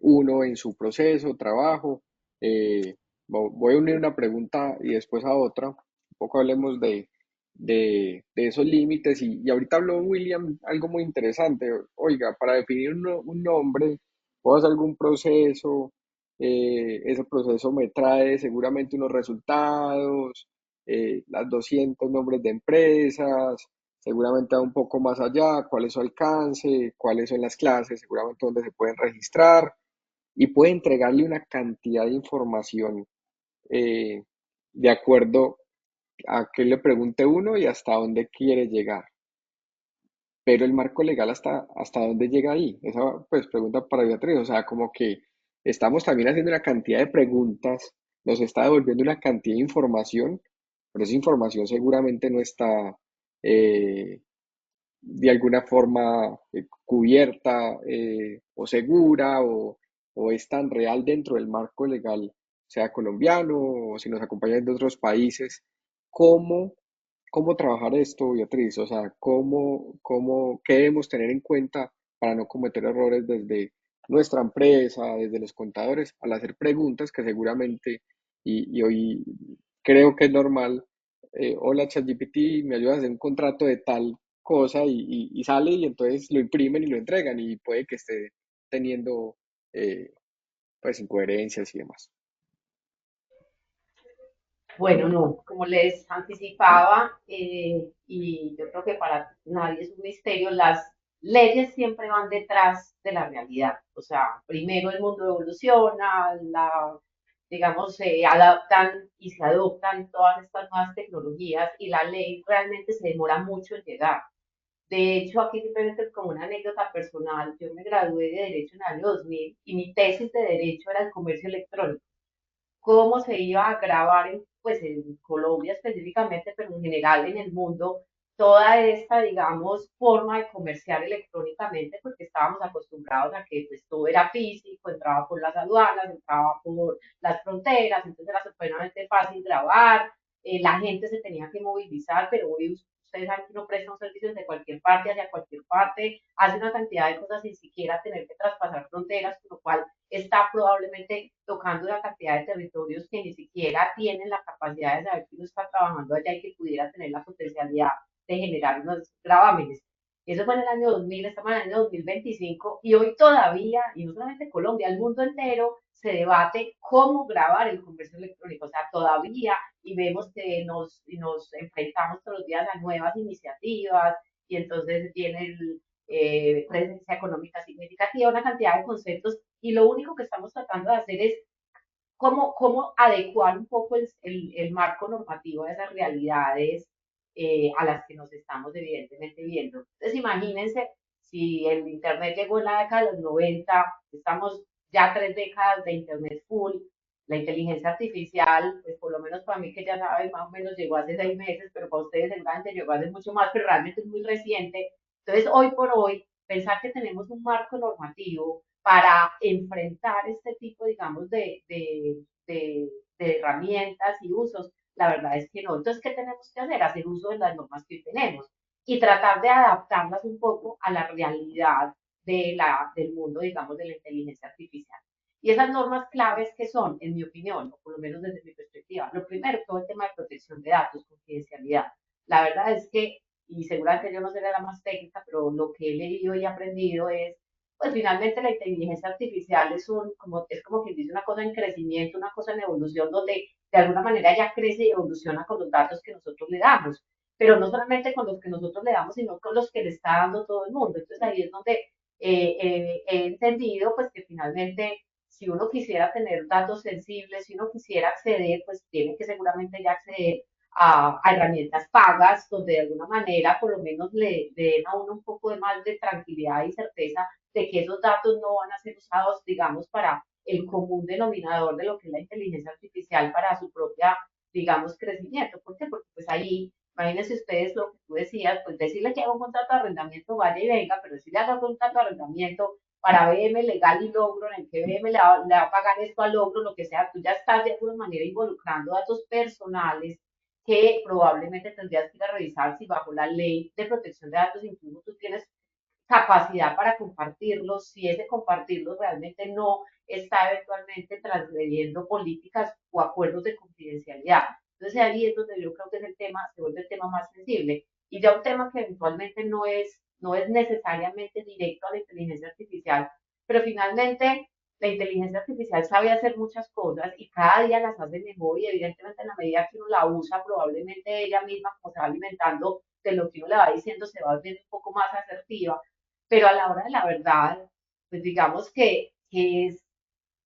uno en su proceso, trabajo. Eh, Voy a unir una pregunta y después a otra. Un poco hablemos de esos límites y ahorita habló William algo muy interesante. Oiga, para definir un nombre, puedo hacer algún proceso, ese proceso me trae seguramente unos resultados, las 200 nombres de empresas, seguramente va un poco más allá, cuál es su alcance, cuáles son las clases, seguramente dónde se pueden registrar y puede entregarle una cantidad de información eh, de acuerdo a qué le pregunte uno y hasta dónde quiere llegar. Pero el marco legal hasta dónde llega ahí. Esa pues pregunta para Beatriz, o sea, como que estamos también haciendo una cantidad de preguntas, nos está devolviendo una cantidad de información, pero esa información seguramente no está de alguna forma cubierta o segura o es tan real dentro del marco legal, sea colombiano o si nos acompañan de otros países. ¿Cómo, cómo trabajar esto, Beatriz? O sea, qué debemos tener en cuenta para no cometer errores desde nuestra empresa, desde los contadores, al hacer preguntas que seguramente, y hoy creo que es normal, hola ChatGPT, me ayudas a hacer un contrato de tal cosa y sale y entonces lo imprimen y lo entregan y puede que esté teniendo eh, pues incoherencias y demás. Bueno, no, como les anticipaba, y yo creo que para nadie es un misterio, las leyes siempre van detrás de la realidad. O sea, primero el mundo evoluciona, digamos, se adaptan y se adoptan todas estas nuevas tecnologías y la ley realmente se demora mucho en llegar. De hecho, aquí simplemente como una anécdota personal, yo me gradué de Derecho en el año 2000 y mi tesis de Derecho era el comercio electrónico, cómo se iba a grabar pues en Colombia específicamente, pero en general en el mundo, toda esta, digamos, forma de comerciar electrónicamente, porque estábamos acostumbrados a que pues todo era físico, entraba por las aduanas, entraba por las fronteras, entonces era supremamente fácil grabar, la gente se tenía que movilizar, pero hoy ustedes saben que uno presta un servicio desde cualquier parte hacia cualquier parte, hace una cantidad de cosas sin siquiera tener que traspasar fronteras, con lo cual está probablemente tocando una cantidad de territorios que ni siquiera tienen la capacidad de saber que uno está trabajando allá y que pudiera tener la potencialidad de generar unos gravámenes. Eso fue en el año 2000, estamos en el año 2025 y hoy todavía, y no solamente Colombia, el mundo entero se debate cómo grabar el comercio electrónico. O sea, todavía, y vemos que nos enfrentamos todos los días a nuevas iniciativas y entonces viene presencia económica significativa, una cantidad de conceptos y lo único que estamos tratando de hacer es cómo adecuar un poco el marco normativo a esas realidades a las que nos estamos evidentemente viendo. Entonces imagínense si el Internet llegó en la década de los 90, estamos ya 3 décadas de Internet full, la inteligencia artificial, pues por lo menos para mí que ya saben, más o menos llegó hace 6 meses, pero para ustedes seguramente llegó hace mucho más, pero realmente es muy reciente. Entonces, hoy por hoy, pensar que tenemos un marco normativo para enfrentar este tipo, digamos, de herramientas y usos, La verdad es que no. Entonces, ¿qué tenemos que hacer? Hacer uso de las normas que hoy tenemos y tratar de adaptarlas un poco a la realidad del mundo, digamos, de la inteligencia artificial. Y esas normas claves que son, en mi opinión, o por lo menos desde mi perspectiva, lo primero, todo el tema de protección de datos, confidencialidad. La verdad es que, y seguramente yo no seré la más técnica, pero lo que he leído y aprendido es, pues finalmente la inteligencia artificial es como quien dice una cosa en crecimiento, una cosa en evolución, donde de alguna manera ya crece y evoluciona con los datos que nosotros le damos, pero no solamente con los que nosotros le damos, sino con los que le está dando todo el mundo. Entonces ahí es donde he entendido pues que finalmente si uno quisiera tener datos sensibles, si uno quisiera acceder, pues tiene que seguramente ya acceder a herramientas pagas, donde de alguna manera por lo menos le den a uno un poco de más de tranquilidad y certeza de que esos datos no van a ser usados, digamos, para el común denominador de lo que es la inteligencia artificial para su propia, digamos, crecimiento. ¿Por qué? Porque pues ahí, imagínense ustedes lo que tú decías, pues decirle que haga un contrato de arrendamiento, vaya y venga, pero si le haga un contrato de arrendamiento para BM legal y logro, en el que BM le va a pagar esto a logro, lo que sea, tú ya estás de alguna manera involucrando datos personales que probablemente tendrías que ir a revisar si bajo la ley de protección de datos incluso tú tienes capacidad para compartirlos, si ese compartirlos realmente no está eventualmente transgrediendo políticas o acuerdos de confidencialidad. Entonces ahí es donde yo creo que es el tema, se vuelve el tema más sensible. Y ya un tema que eventualmente no es necesariamente directo a la inteligencia artificial, pero finalmente la inteligencia artificial sabe hacer muchas cosas y cada día las hace mejor y evidentemente en la medida que uno la usa, probablemente ella misma como se va alimentando de lo que uno le va diciendo, se va volviendo un poco más asertiva, pero a la hora de la verdad, pues digamos que es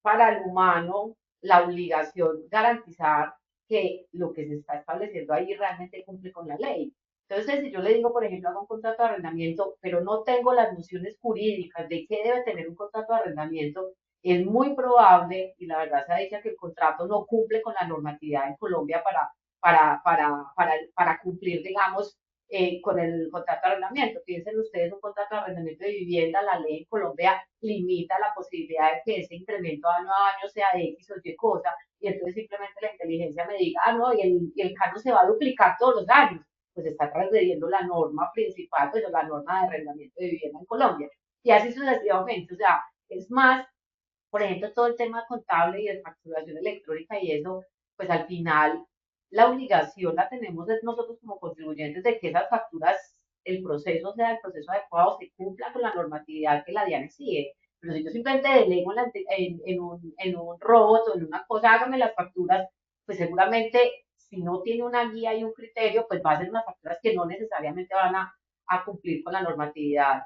para el humano la obligación garantizar que lo que se está estableciendo ahí realmente cumple con la ley. Entonces, si yo le digo, por ejemplo, hago un contrato de arrendamiento, pero no tengo las nociones jurídicas de qué debe tener un contrato de arrendamiento, es muy probable, y la verdad se ha dicho que el contrato no cumple con la normatividad en Colombia para cumplir, digamos, con el contrato de arrendamiento. Piensen ustedes un contrato de arrendamiento de vivienda, la ley en Colombia limita la posibilidad de que ese incremento año a año sea de X o Y cosa, y entonces simplemente la inteligencia me diga, ah, no, y el caso se va a duplicar todos los años, pues está transgrediendo la norma principal, pues la norma de arrendamiento de vivienda en Colombia. Y así sucesivamente, o sea, es más, por ejemplo, todo el tema contable y de facturación electrónica y eso, pues al final la obligación la tenemos nosotros como contribuyentes de que esas facturas, el proceso sea el proceso adecuado, se cumpla con la normatividad que la DIAN exige. Pero si yo simplemente delego en un robot o en una cosa, hágame las facturas, pues seguramente si no tiene una guía y un criterio, pues va a ser unas facturas que no necesariamente van a cumplir con la normatividad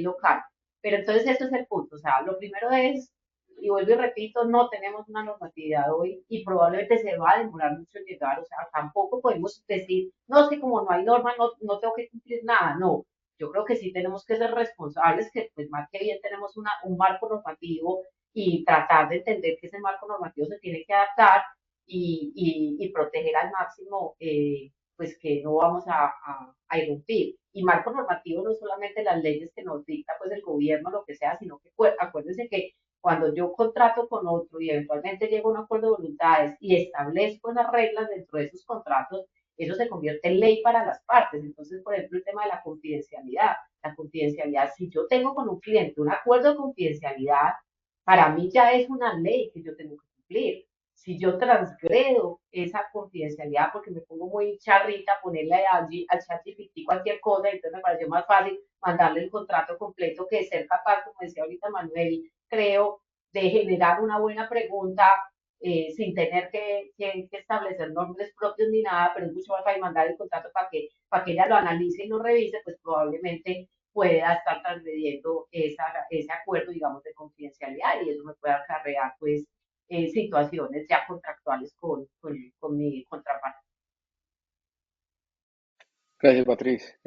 local. Pero entonces eso es el punto, o sea, lo primero es y vuelvo y repito, no tenemos una normatividad hoy y probablemente se va a demorar mucho en llegar, o sea, tampoco podemos decir, no, es que como no hay norma, no tengo que cumplir nada, no. Yo creo que sí tenemos que ser responsables, que pues más que bien tenemos un marco normativo y tratar de entender que ese marco normativo se tiene que adaptar y proteger al máximo, pues que no vamos a irrumpir. Y marco normativo no solamente las leyes que nos dicta pues el gobierno, lo que sea, sino que acuérdense que cuando yo contrato con otro y eventualmente llego a un acuerdo de voluntades y establezco unas reglas dentro de esos contratos, eso se convierte en ley para las partes. Entonces, por ejemplo, el tema de la confidencialidad. La confidencialidad, si yo tengo con un cliente un acuerdo de confidencialidad, para mí ya es una ley que yo tengo que cumplir. Si yo transgredo esa confidencialidad porque me pongo muy charrita, ponerle al chat GPT cualquier cosa, entonces me pareció más fácil mandarle el contrato completo que ser capaz, como decía ahorita Manuel, creo, de generar una buena pregunta sin tener que establecer nombres propios ni nada, pero es mucho más fácil mandar el contrato para que ella lo analice y lo revise, pues probablemente pueda estar transgrediendo ese acuerdo, digamos, de confidencialidad y eso me puede acarrear, pues, situaciones ya contractuales con mi contraparte. Gracias, Patriz.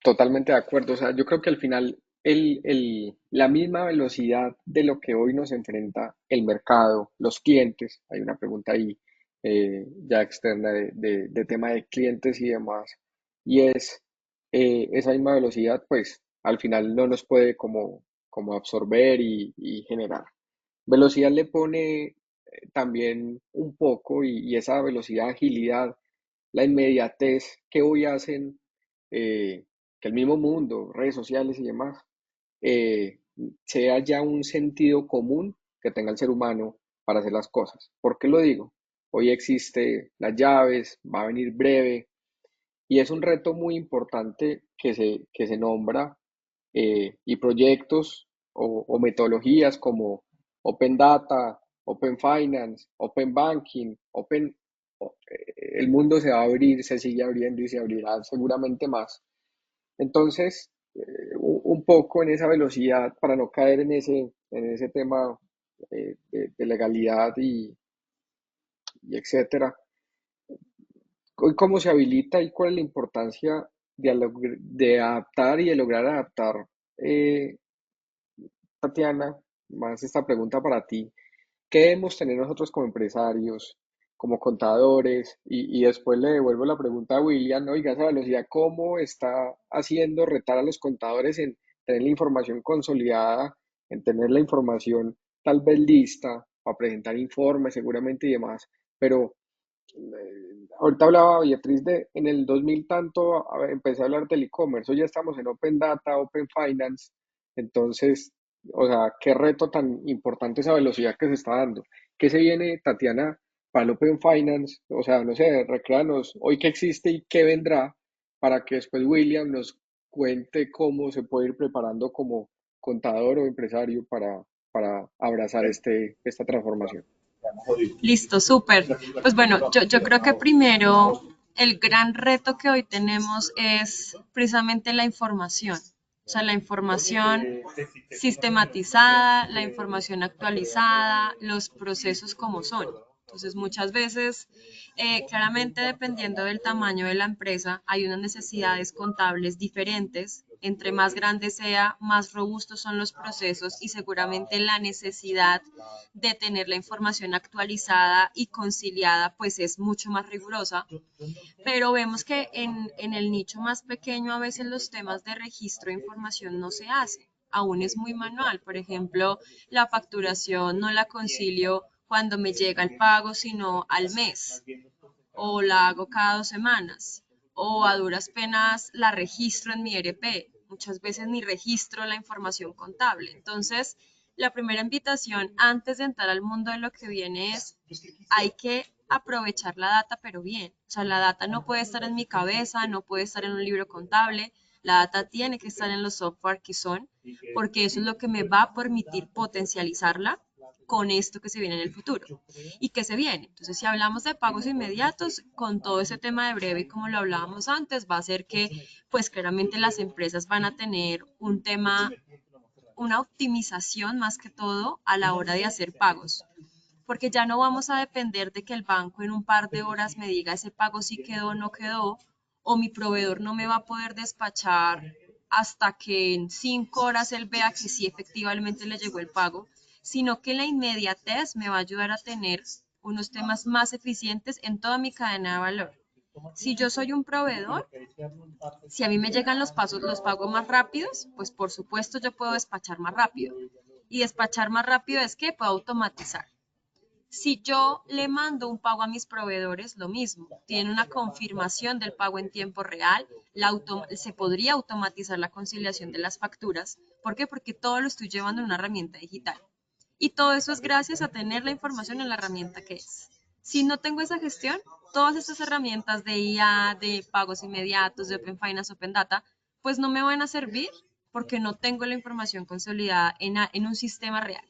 Totalmente de acuerdo. O sea, yo creo que al final la misma velocidad de lo que hoy nos enfrenta el mercado, los clientes, hay una pregunta ahí ya externa de tema de clientes y demás, y es esa misma velocidad, pues al final no nos puede como absorber y generar. Velocidad le pone también un poco y esa velocidad, agilidad la inmediatez que hoy hacen que el mismo mundo, redes sociales y demás, eh, sea ya un sentido común que tenga el ser humano para hacer las cosas. ¿Por qué lo digo? Hoy existe las llaves, va a venir breve, y es un reto muy importante que se nombra y proyectos o metodologías como Open Data, Open Finance, Open Banking, el mundo se va a abrir, se sigue abriendo y se abrirá seguramente más. Entonces, un poco en esa velocidad para no caer en ese tema de legalidad y etcétera. Hoy, ¿cómo se habilita y cuál es la importancia de adaptar y de lograr adaptar, eh, Tatiana, más esta pregunta para ti? ¿Qué debemos tener nosotros como empresarios, como contadores? Y después le devuelvo la pregunta a William, oiga, esa velocidad, ¿cómo está haciendo retar a los contadores en tener la información consolidada, en tener la información tal vez lista para presentar informes seguramente y demás? Pero ahorita hablaba Beatriz de en el 2000 tanto, empecé a hablar del e-commerce, hoy ya estamos en Open Data, Open Finance, entonces, o sea, qué reto tan importante esa velocidad que se está dando. ¿Qué se viene, Tatiana, para el Open Finance? O sea, no sé, recréanos hoy qué existe y qué vendrá para que después William nos cuente cómo se puede ir preparando como contador o empresario para abrazar esta transformación. Listo, súper. Pues bueno, yo creo que primero el gran reto que hoy tenemos es precisamente la información. O sea, la información sistematizada, la información actualizada, los procesos como son. Entonces, muchas veces, claramente dependiendo del tamaño de la empresa, hay unas necesidades contables diferentes. Entre más grande sea, más robustos son los procesos y seguramente la necesidad de tener la información actualizada y conciliada, pues es mucho más rigurosa. Pero vemos que en el nicho más pequeño a veces los temas de registro de información no se hacen. Aún es muy manual. Por ejemplo, la facturación no la concilio cuando me llega el pago, sino al mes, o la hago cada 2 semanas, o a duras penas la registro en mi ERP. Muchas veces ni registro la información contable. Entonces, la primera invitación antes de entrar al mundo de lo que viene es, hay que aprovechar la data, pero bien. O sea, la data no puede estar en mi cabeza, no puede estar en un libro contable, la data tiene que estar en los software que son, porque eso es lo que me va a permitir potencializarla con esto que se viene en el futuro. ¿Y qué se viene? Entonces, si hablamos de pagos inmediatos, con todo ese tema de breve, como lo hablábamos antes, va a ser que, pues claramente las empresas van a tener un tema, una optimización más que todo a la hora de hacer pagos, porque ya no vamos a depender de que el banco en un par de horas me diga ese pago sí quedó o no quedó, o mi proveedor no me va a poder despachar hasta que en 5 horas él vea que sí efectivamente le llegó el pago, sino que la inmediatez me va a ayudar a tener unos temas más eficientes en toda mi cadena de valor. Si yo soy un proveedor, si a mí me llegan los pagos más rápidos, pues por supuesto yo puedo despachar más rápido. Y despachar más rápido es que puedo automatizar. Si yo le mando un pago a mis proveedores, lo mismo, tiene una confirmación del pago en tiempo real, se podría automatizar la conciliación de las facturas. ¿Por qué? Porque todo lo estoy llevando en una herramienta digital. Y todo eso es gracias a tener la información en la herramienta que es. Si no tengo esa gestión, todas estas herramientas de IA, de pagos inmediatos, de Open Finance, Open Data, pues no me van a servir porque no tengo la información consolidada en un sistema real.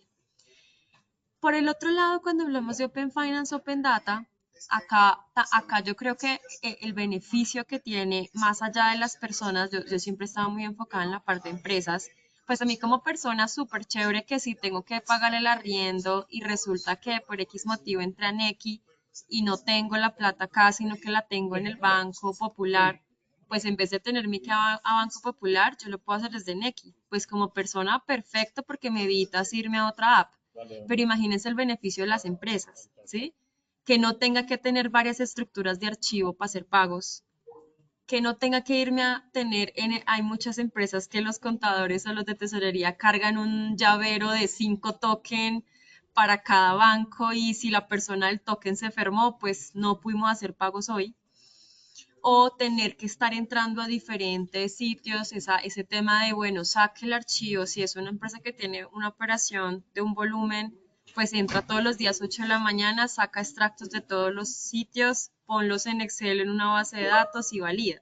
Por el otro lado, cuando hablamos de Open Finance, Open Data, acá yo creo que el beneficio que tiene, más allá de las personas, yo siempre estaba muy enfocada en la parte de empresas, pues a mí como persona súper chévere que si tengo que pagar el arriendo y resulta que por X motivo entra en X y no tengo la plata acá, sino que la tengo en el Banco Popular, pues en vez de tenerme que a Banco Popular, yo lo puedo hacer desde Nequi. Pues como persona, perfecto porque me evitas irme a otra app. Pero imagínense el beneficio de las empresas, ¿sí? Que no tenga que tener varias estructuras de archivo para hacer pagos, que no tenga que irme a tener, hay muchas empresas que los contadores o los de tesorería cargan un llavero de 5 tokens para cada banco y si la persona del token se enfermó, pues no pudimos hacer pagos hoy. o tener que estar entrando a diferentes sitios, ese tema de, bueno, saque el archivo, si es una empresa que tiene una operación de un volumen, pues entra todos los días 8 de la mañana, saca extractos de todos los sitios, ponlos en Excel en una base de datos y valida.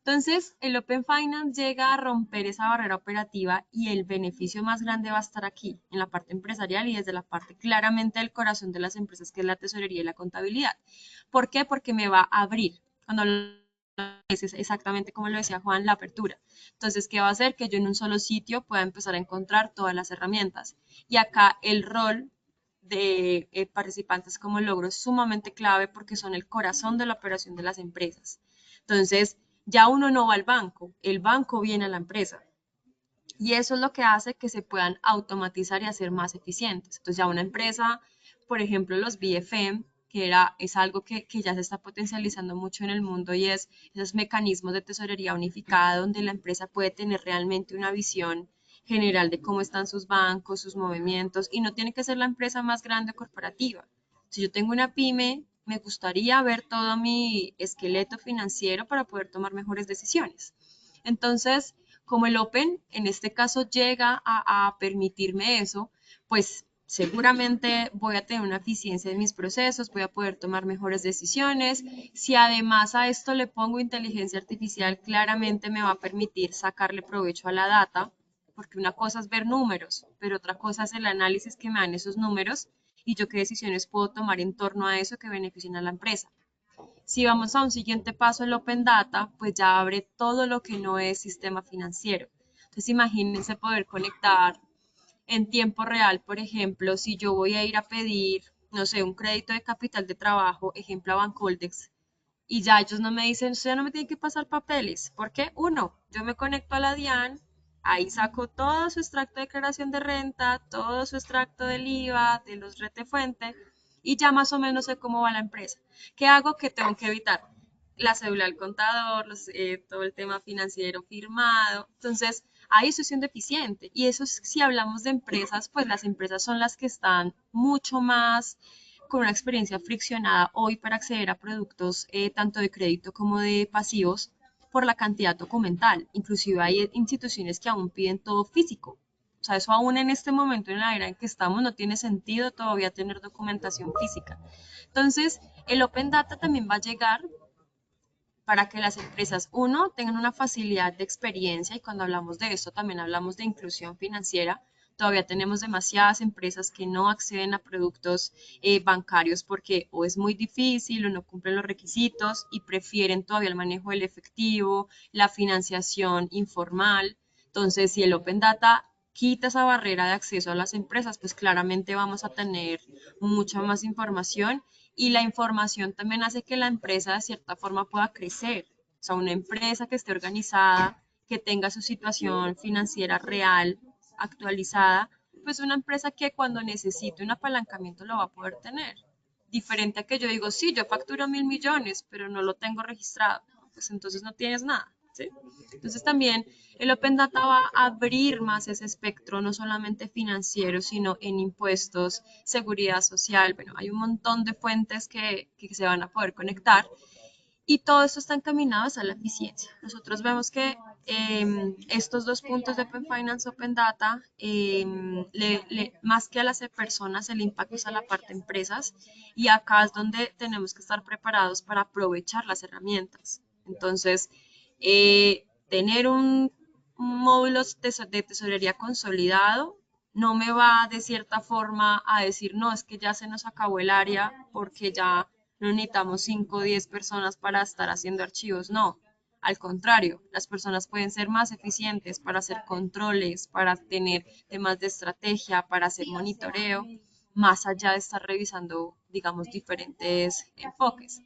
Entonces, el Open Finance llega a romper esa barrera operativa y el beneficio más grande va a estar aquí, en la parte empresarial y desde la parte claramente del corazón de las empresas, que es la tesorería y la contabilidad. ¿Por qué? Porque me va a abrir. Cuando es exactamente como lo decía Juan, la apertura. Entonces, ¿qué va a hacer? Que yo en un solo sitio pueda empezar a encontrar todas las herramientas. Y acá el rol de participantes como logro es sumamente clave porque son el corazón de la operación de las empresas. Entonces, ya uno no va al banco, el banco viene a la empresa. Y eso es lo que hace que se puedan automatizar y hacer más eficientes. Entonces ya una empresa, por ejemplo, los BFM, es algo que ya se está potencializando mucho en el mundo y es esos mecanismos de tesorería unificada donde la empresa puede tener realmente una visión general de cómo están sus bancos, sus movimientos y no tiene que ser la empresa más grande o corporativa. Si yo tengo una pyme, me gustaría ver todo mi esqueleto financiero para poder tomar mejores decisiones. Entonces, como el Open en este caso llega a permitirme eso, pues seguramente voy a tener una eficiencia en mis procesos, voy a poder tomar mejores decisiones. Si además a esto le pongo inteligencia artificial, claramente me va a permitir sacarle provecho a la data, porque una cosa es ver números, pero otra cosa es el análisis que me dan esos números y yo qué decisiones puedo tomar en torno a eso que beneficien a la empresa. Si vamos a un siguiente paso, el Open Data, pues ya abre todo lo que no es sistema financiero. Entonces, imagínense poder conectar en tiempo real, por ejemplo, si yo voy a ir a pedir, no sé, un crédito de capital de trabajo, ejemplo a Bancoldex, y ya ellos no me dicen, usted no me tiene que pasar papeles. ¿Por qué? Uno, yo me conecto a la DIAN, ahí saco todo su extracto de declaración de renta, todo su extracto del IVA, de los retefuente, y ya más o menos sé cómo va la empresa. ¿Qué hago? Que tengo que evitar la cédula del contador, todo el tema financiero firmado. Entonces, ahí estoy siendo eficiente. Y eso, si hablamos de empresas, pues las empresas son las que están mucho más con una experiencia friccionada hoy para acceder a productos tanto de crédito como de pasivos por la cantidad documental. Inclusive hay instituciones que aún piden todo físico. O sea, eso aún en este momento en la era en que estamos no tiene sentido todavía tener documentación física. Entonces, el Open Data también va a llegar para que las empresas, uno, tengan una facilidad de experiencia y cuando hablamos de esto también hablamos de inclusión financiera. Todavía tenemos demasiadas empresas que no acceden a productos bancarios porque o es muy difícil o no cumplen los requisitos y prefieren todavía el manejo del efectivo, la financiación informal. Entonces, si el Open Data quita esa barrera de acceso a las empresas, pues claramente vamos a tener mucha más información y la información también hace que la empresa de cierta forma pueda crecer. O sea, una empresa que esté organizada, que tenga su situación financiera real, actualizada, pues una empresa que cuando necesite un apalancamiento lo va a poder tener. Diferente a que yo digo, sí, yo facturo 1.000 millones, pero no lo tengo registrado. Pues entonces no tienes nada. ¿Sí? Entonces también el Open Data va a abrir más ese espectro, no solamente financiero, sino en impuestos, seguridad social. Bueno, hay un montón de fuentes que se van a poder conectar y todo esto está encaminado a la eficiencia. Nosotros vemos que estos dos puntos de Open Finance, Open Data, más que a las personas, el impacto es a la parte empresas y acá es donde tenemos que estar preparados para aprovechar las herramientas. Entonces, tener un módulo de tesorería consolidado no me va de cierta forma a decir, no, es que ya se nos acabó el área porque ya no necesitamos 5 o 10 personas para estar haciendo archivos, no. Al contrario, las personas pueden ser más eficientes para hacer controles, para tener temas de estrategia, para hacer monitoreo, más allá de estar revisando, digamos, diferentes enfoques.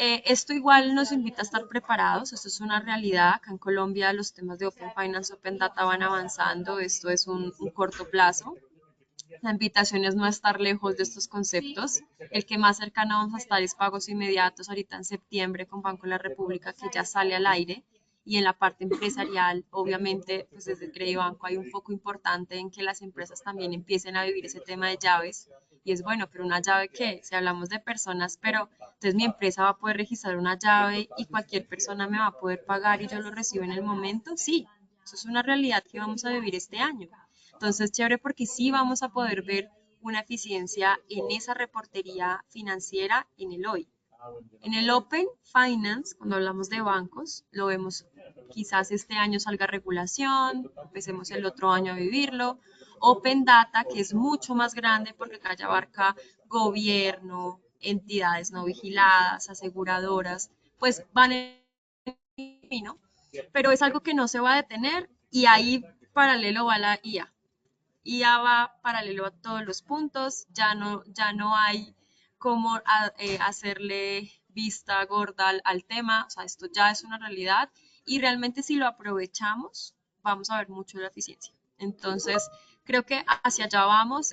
Esto igual nos invita a estar preparados, esto es una realidad, acá en Colombia los temas de Open Finance, Open Data van avanzando, esto es un corto plazo. La invitación es no estar lejos de estos conceptos. El que más cercano vamos a estar es pagos inmediatos ahorita en septiembre con Banco de la República que ya sale al aire y en la parte empresarial, obviamente, pues desde Credibanco hay un foco importante en que las empresas también empiecen a vivir ese tema de llaves. Y es bueno, pero una llave que, si hablamos de personas, pero entonces mi empresa va a poder registrar una llave y cualquier persona me va a poder pagar y yo lo recibo en el momento, sí, eso es una realidad que vamos a vivir este año. Entonces, chévere porque sí vamos a poder ver una eficiencia en esa reportería financiera en el hoy. En el Open Finance, cuando hablamos de bancos, lo vemos, quizás este año salga regulación, empecemos el otro año a vivirlo. Open Data, que es mucho más grande porque acá ya abarca gobierno, entidades no vigiladas, aseguradoras, pues van en camino, pero es algo que no se va a detener y ahí paralelo va la IA. IA va paralelo a todos los puntos, ya no hay cómo hacerle vista gorda al tema, o sea, esto ya es una realidad y realmente si lo aprovechamos, vamos a ver mucho la eficiencia. Entonces, creo que hacia allá vamos,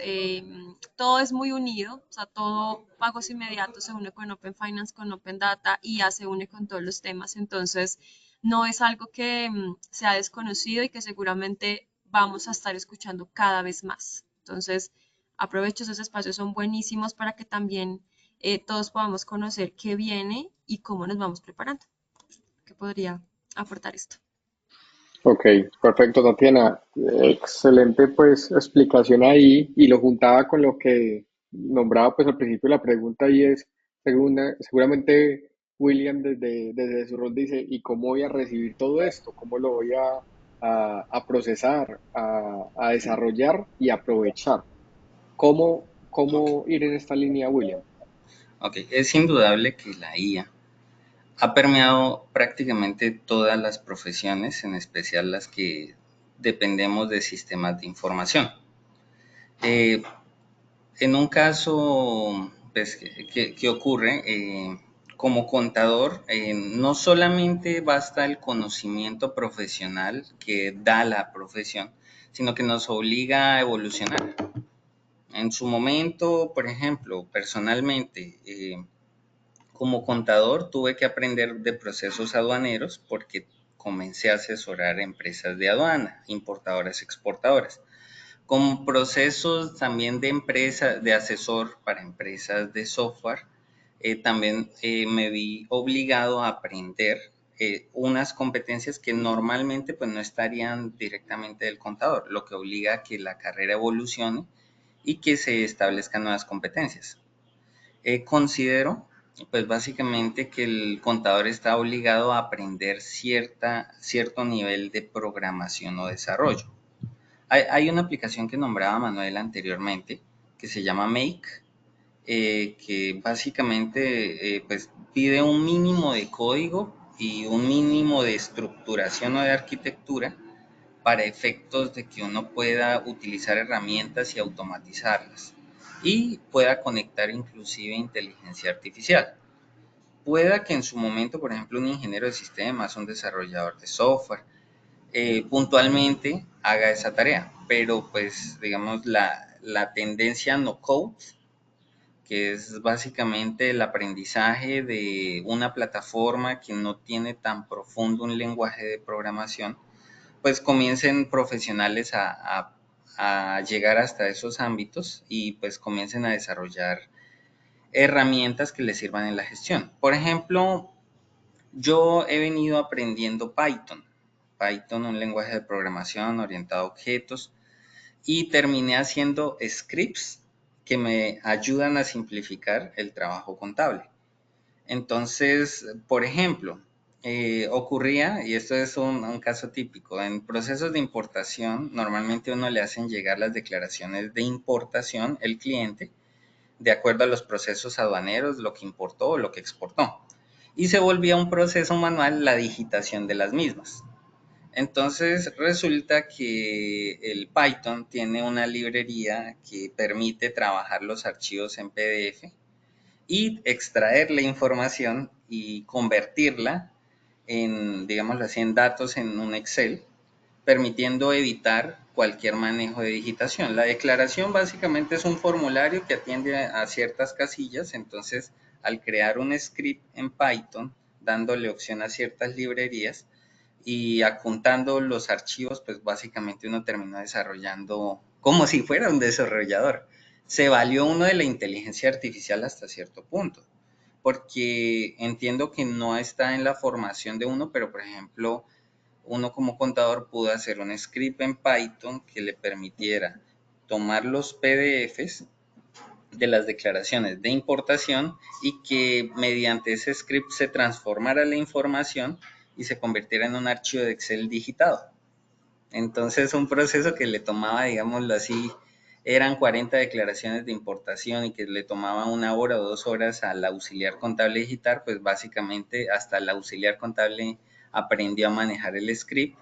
todo es muy unido, o sea, todo pagos inmediatos se une con Open Finance, con Open Data, IA se une con todos los temas, entonces no es algo que sea desconocido y que seguramente vamos a estar escuchando cada vez más. Entonces, aprovecho esos espacios, son buenísimos para que también todos podamos conocer qué viene y cómo nos vamos preparando. ¿Qué podría aportar esto? Ok, perfecto, Tatiana. Excelente pues explicación ahí y lo juntaba con lo que nombraba pues al principio de la pregunta y es, seguramente William desde su rol dice, ¿y cómo voy a recibir todo esto? ¿Cómo lo voy a procesar, a desarrollar y aprovechar? Ok, ¿Cómo ir en esta línea, William? ok. Es indudable que la IA ha permeado prácticamente todas las profesiones, en especial las que dependemos de sistemas de información. Eh, en un caso, pues, ¿qué ocurre? Como contador, no solamente basta el conocimiento profesional que da la profesión, sino que nos obliga a evolucionar. En su momento, por ejemplo, personalmente, como contador tuve que aprender de procesos aduaneros porque comencé a asesorar empresas de aduana, importadoras, exportadoras, con procesos también de empresa, de asesor para empresas de software. También me vi obligado a aprender unas competencias que normalmente pues no estarían directamente del contador, lo que obliga a que la carrera evolucione y que se establezcan nuevas competencias. Considero, pues básicamente que el contador está obligado a aprender cierto nivel de programación o desarrollo. Hay una aplicación que nombraba Manuel anteriormente, que se llama Make, que básicamente pues pide un mínimo de código y un mínimo de estructuración o de arquitectura para efectos de que uno pueda utilizar herramientas y automatizarlas y pueda conectar inclusive inteligencia artificial. Pueda que en su momento, por ejemplo, un ingeniero de sistemas, un desarrollador de software, puntualmente haga esa tarea, pero pues digamos la tendencia no code, que es básicamente el aprendizaje de una plataforma que no tiene tan profundo un lenguaje de programación, pues comiencen profesionales a llegar hasta esos ámbitos y pues comiencen a desarrollar herramientas que les sirvan en la gestión. Por ejemplo, yo he venido aprendiendo Python, un lenguaje de programación orientado a objetos, y terminé haciendo scripts que me ayudan a simplificar el trabajo contable. Entonces, por ejemplo, ocurría, y esto es un caso típico, en procesos de importación, normalmente uno le hacen llegar las declaraciones de importación, el cliente, de acuerdo a los procesos aduaneros, lo que importó o lo que exportó. Y se volvía un proceso manual la digitación de las mismas. Entonces resulta que el Python tiene una librería que permite trabajar los archivos en PDF y extraer la información y convertirla en, digámoslo así, en datos en un Excel, permitiendo evitar cualquier manejo de digitación. La declaración básicamente es un formulario que atiende a ciertas casillas, entonces al crear un script en Python, dándole opción a ciertas librerías y adjuntando los archivos, pues básicamente uno terminó desarrollando como si fuera un desarrollador. Se valió uno de la inteligencia artificial hasta cierto punto, porque entiendo que no está en la formación de uno, pero por ejemplo, uno como contador pudo hacer un script en Python que le permitiera tomar los PDFs de las declaraciones de importación y que mediante ese script se transformara la información y se convirtiera en un archivo de Excel digitado. Entonces, un proceso que le tomaba, digámoslo así, eran 40 declaraciones de importación y que le tomaba 1 hora o 2 horas al auxiliar contable digital, pues básicamente hasta el auxiliar contable aprendió a manejar el script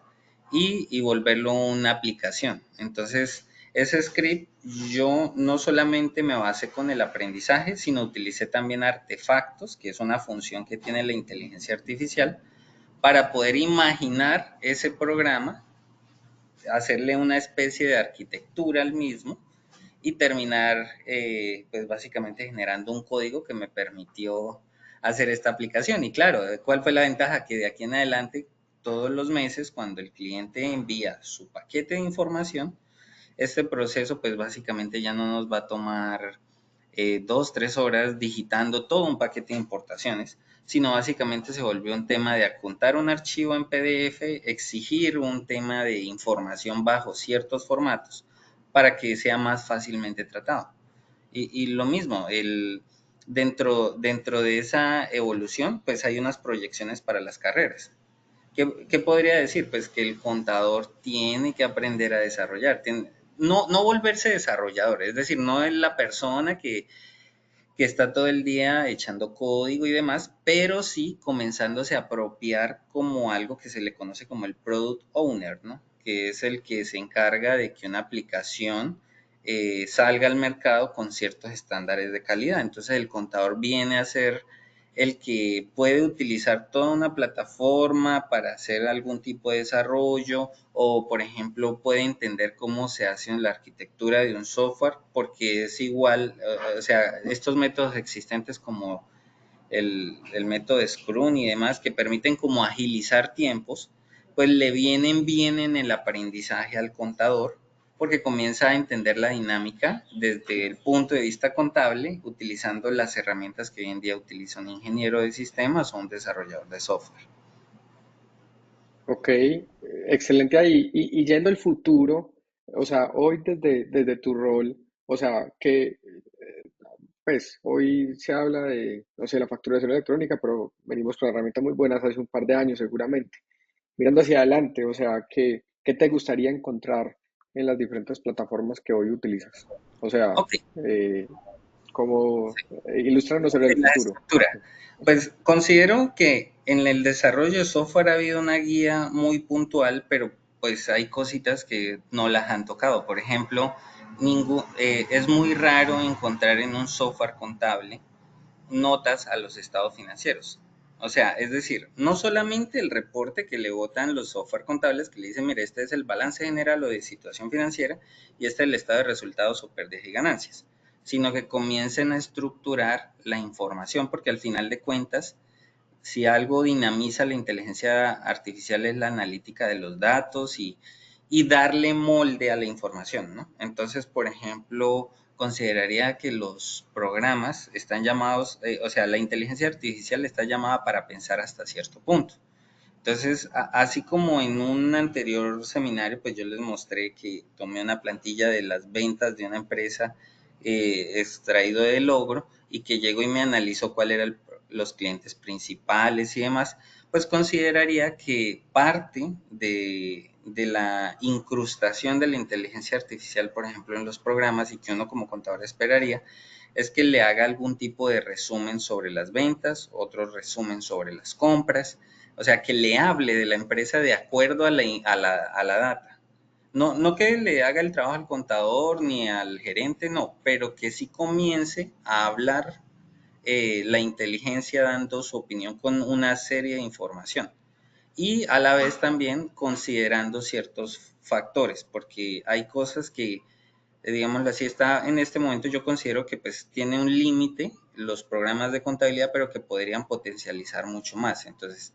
y volverlo una aplicación. Entonces, ese script yo no solamente me basé con el aprendizaje, sino utilicé también artefactos, que es una función que tiene la inteligencia artificial, para poder imaginar ese programa, hacerle una especie de arquitectura al mismo y terminar pues básicamente generando un código que me permitió hacer esta aplicación. Y claro, ¿cuál fue la ventaja? Que de aquí en adelante, todos los meses, cuando el cliente envía su paquete de información, este proceso pues básicamente ya no nos va a tomar 2-3 horas digitando todo un paquete de importaciones, sino básicamente se volvió un tema de adjuntar un archivo en PDF, exigir un tema de información bajo ciertos formatos para que sea más fácilmente tratado. Y lo mismo, dentro de esa evolución, pues hay unas proyecciones para las carreras. ¿Qué podría decir? Pues que el contador tiene que aprender a desarrollar, no volverse desarrollador, es decir, no es la persona que está todo el día echando código y demás, pero sí comenzándose a apropiar como algo que se le conoce como el product owner, ¿no? Que es el que se encarga de que una aplicación salga al mercado con ciertos estándares de calidad. Entonces el contador viene a ser el que puede utilizar toda una plataforma para hacer algún tipo de desarrollo o, por ejemplo, puede entender cómo se hace la arquitectura de un software porque es igual, o sea, estos métodos existentes como el método Scrum y demás que permiten como agilizar tiempos, pues le vienen bien en el aprendizaje al contador porque comienza a entender la dinámica desde el punto de vista contable, utilizando las herramientas que hoy en día utiliza un ingeniero de sistemas o un desarrollador de software. Ok, excelente ahí. Y yendo al futuro, o sea, hoy desde tu rol, o sea, que pues hoy se habla de, no sé, la facturación electrónica, pero venimos con herramientas muy buenas hace un par de años seguramente. Mirando hacia adelante, o sea, ¿qué te gustaría encontrar en las diferentes plataformas que hoy utilizas? O sea, Ok, eh, como ilústranos sobre el la futuro. estructura. Pues considero que en el desarrollo de software ha habido una guía muy puntual, pero pues hay cositas que no las han tocado. Por ejemplo, es muy raro encontrar en un software contable notas a los estados financieros. O sea, es decir, no solamente el reporte que le botan los software contables que le dicen, mire, este es el balance general o de situación financiera y este es el estado de resultados o pérdidas y ganancias, sino que comiencen a estructurar la información, porque al final de cuentas, si algo dinamiza la inteligencia artificial es la analítica de los datos y darle molde a la información, ¿no? Entonces, por ejemplo, consideraría que los programas están llamados, o sea, la inteligencia artificial está llamada para pensar hasta cierto punto. Entonces, así como en un anterior seminario, pues yo les mostré que tomé una plantilla de las ventas de una empresa extraído de Logro y que llegó y me analizó cuáles eran los clientes principales y demás, pues consideraría que parte de la incrustación de la inteligencia artificial, por ejemplo, en los programas y que uno como contador esperaría, es que le haga algún tipo de resumen sobre las ventas, otro resumen sobre las compras, o sea, que le hable de la empresa de acuerdo a la data. No que le haga el trabajo al contador ni al gerente, no, pero que sí comience a hablar la inteligencia dando su opinión con una serie de información y a la vez también considerando ciertos factores, porque hay cosas que, digámoslo así, está en este momento yo considero que pues tiene un límite los programas de contabilidad, pero que podrían potencializar mucho más. Entonces,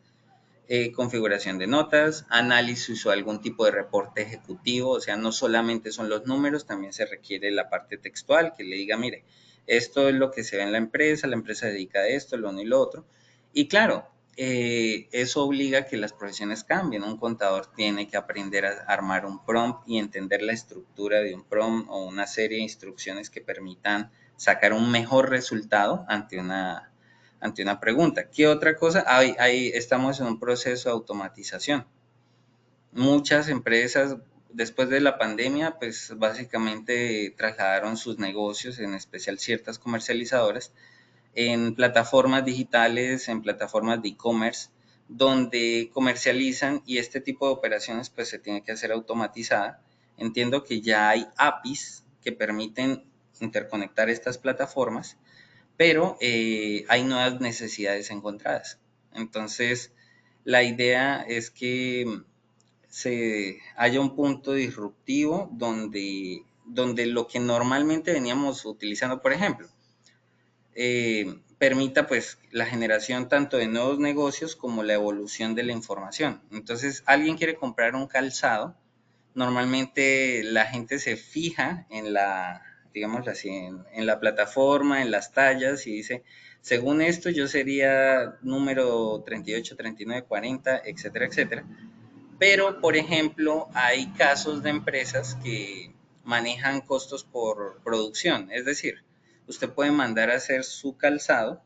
configuración de notas, análisis o algún tipo de reporte ejecutivo, o sea, no solamente son los números, también se requiere la parte textual que le diga, mire, esto es lo que se ve en la empresa se dedica a esto, lo uno y lo otro. Y claro, eso obliga a que las profesiones cambien. Un contador tiene que aprender a armar un prompt y entender la estructura de un prompt o una serie de instrucciones que permitan sacar un mejor resultado ante una pregunta. ¿Qué otra cosa? Ahí estamos en un proceso de automatización. Muchas empresas, después de la pandemia, pues básicamente trasladaron sus negocios, en especial ciertas comercializadoras, en plataformas digitales, en plataformas de e-commerce, donde comercializan y este tipo de operaciones pues se tiene que hacer automatizada. Entiendo que ya hay APIs que permiten interconectar estas plataformas, pero hay nuevas necesidades encontradas. Entonces, la idea es que se haya un punto disruptivo donde lo que normalmente veníamos utilizando, por ejemplo, permita pues la generación tanto de nuevos negocios como la evolución de la información. Entonces, alguien quiere comprar un calzado, normalmente la gente se fija en la, digamos así, en la plataforma, en las tallas y dice, según esto yo sería número 38, 39, 40, etcétera, etcétera. Pero, por ejemplo, hay casos de empresas que manejan costos por producción, es decir, usted puede mandar a hacer su calzado,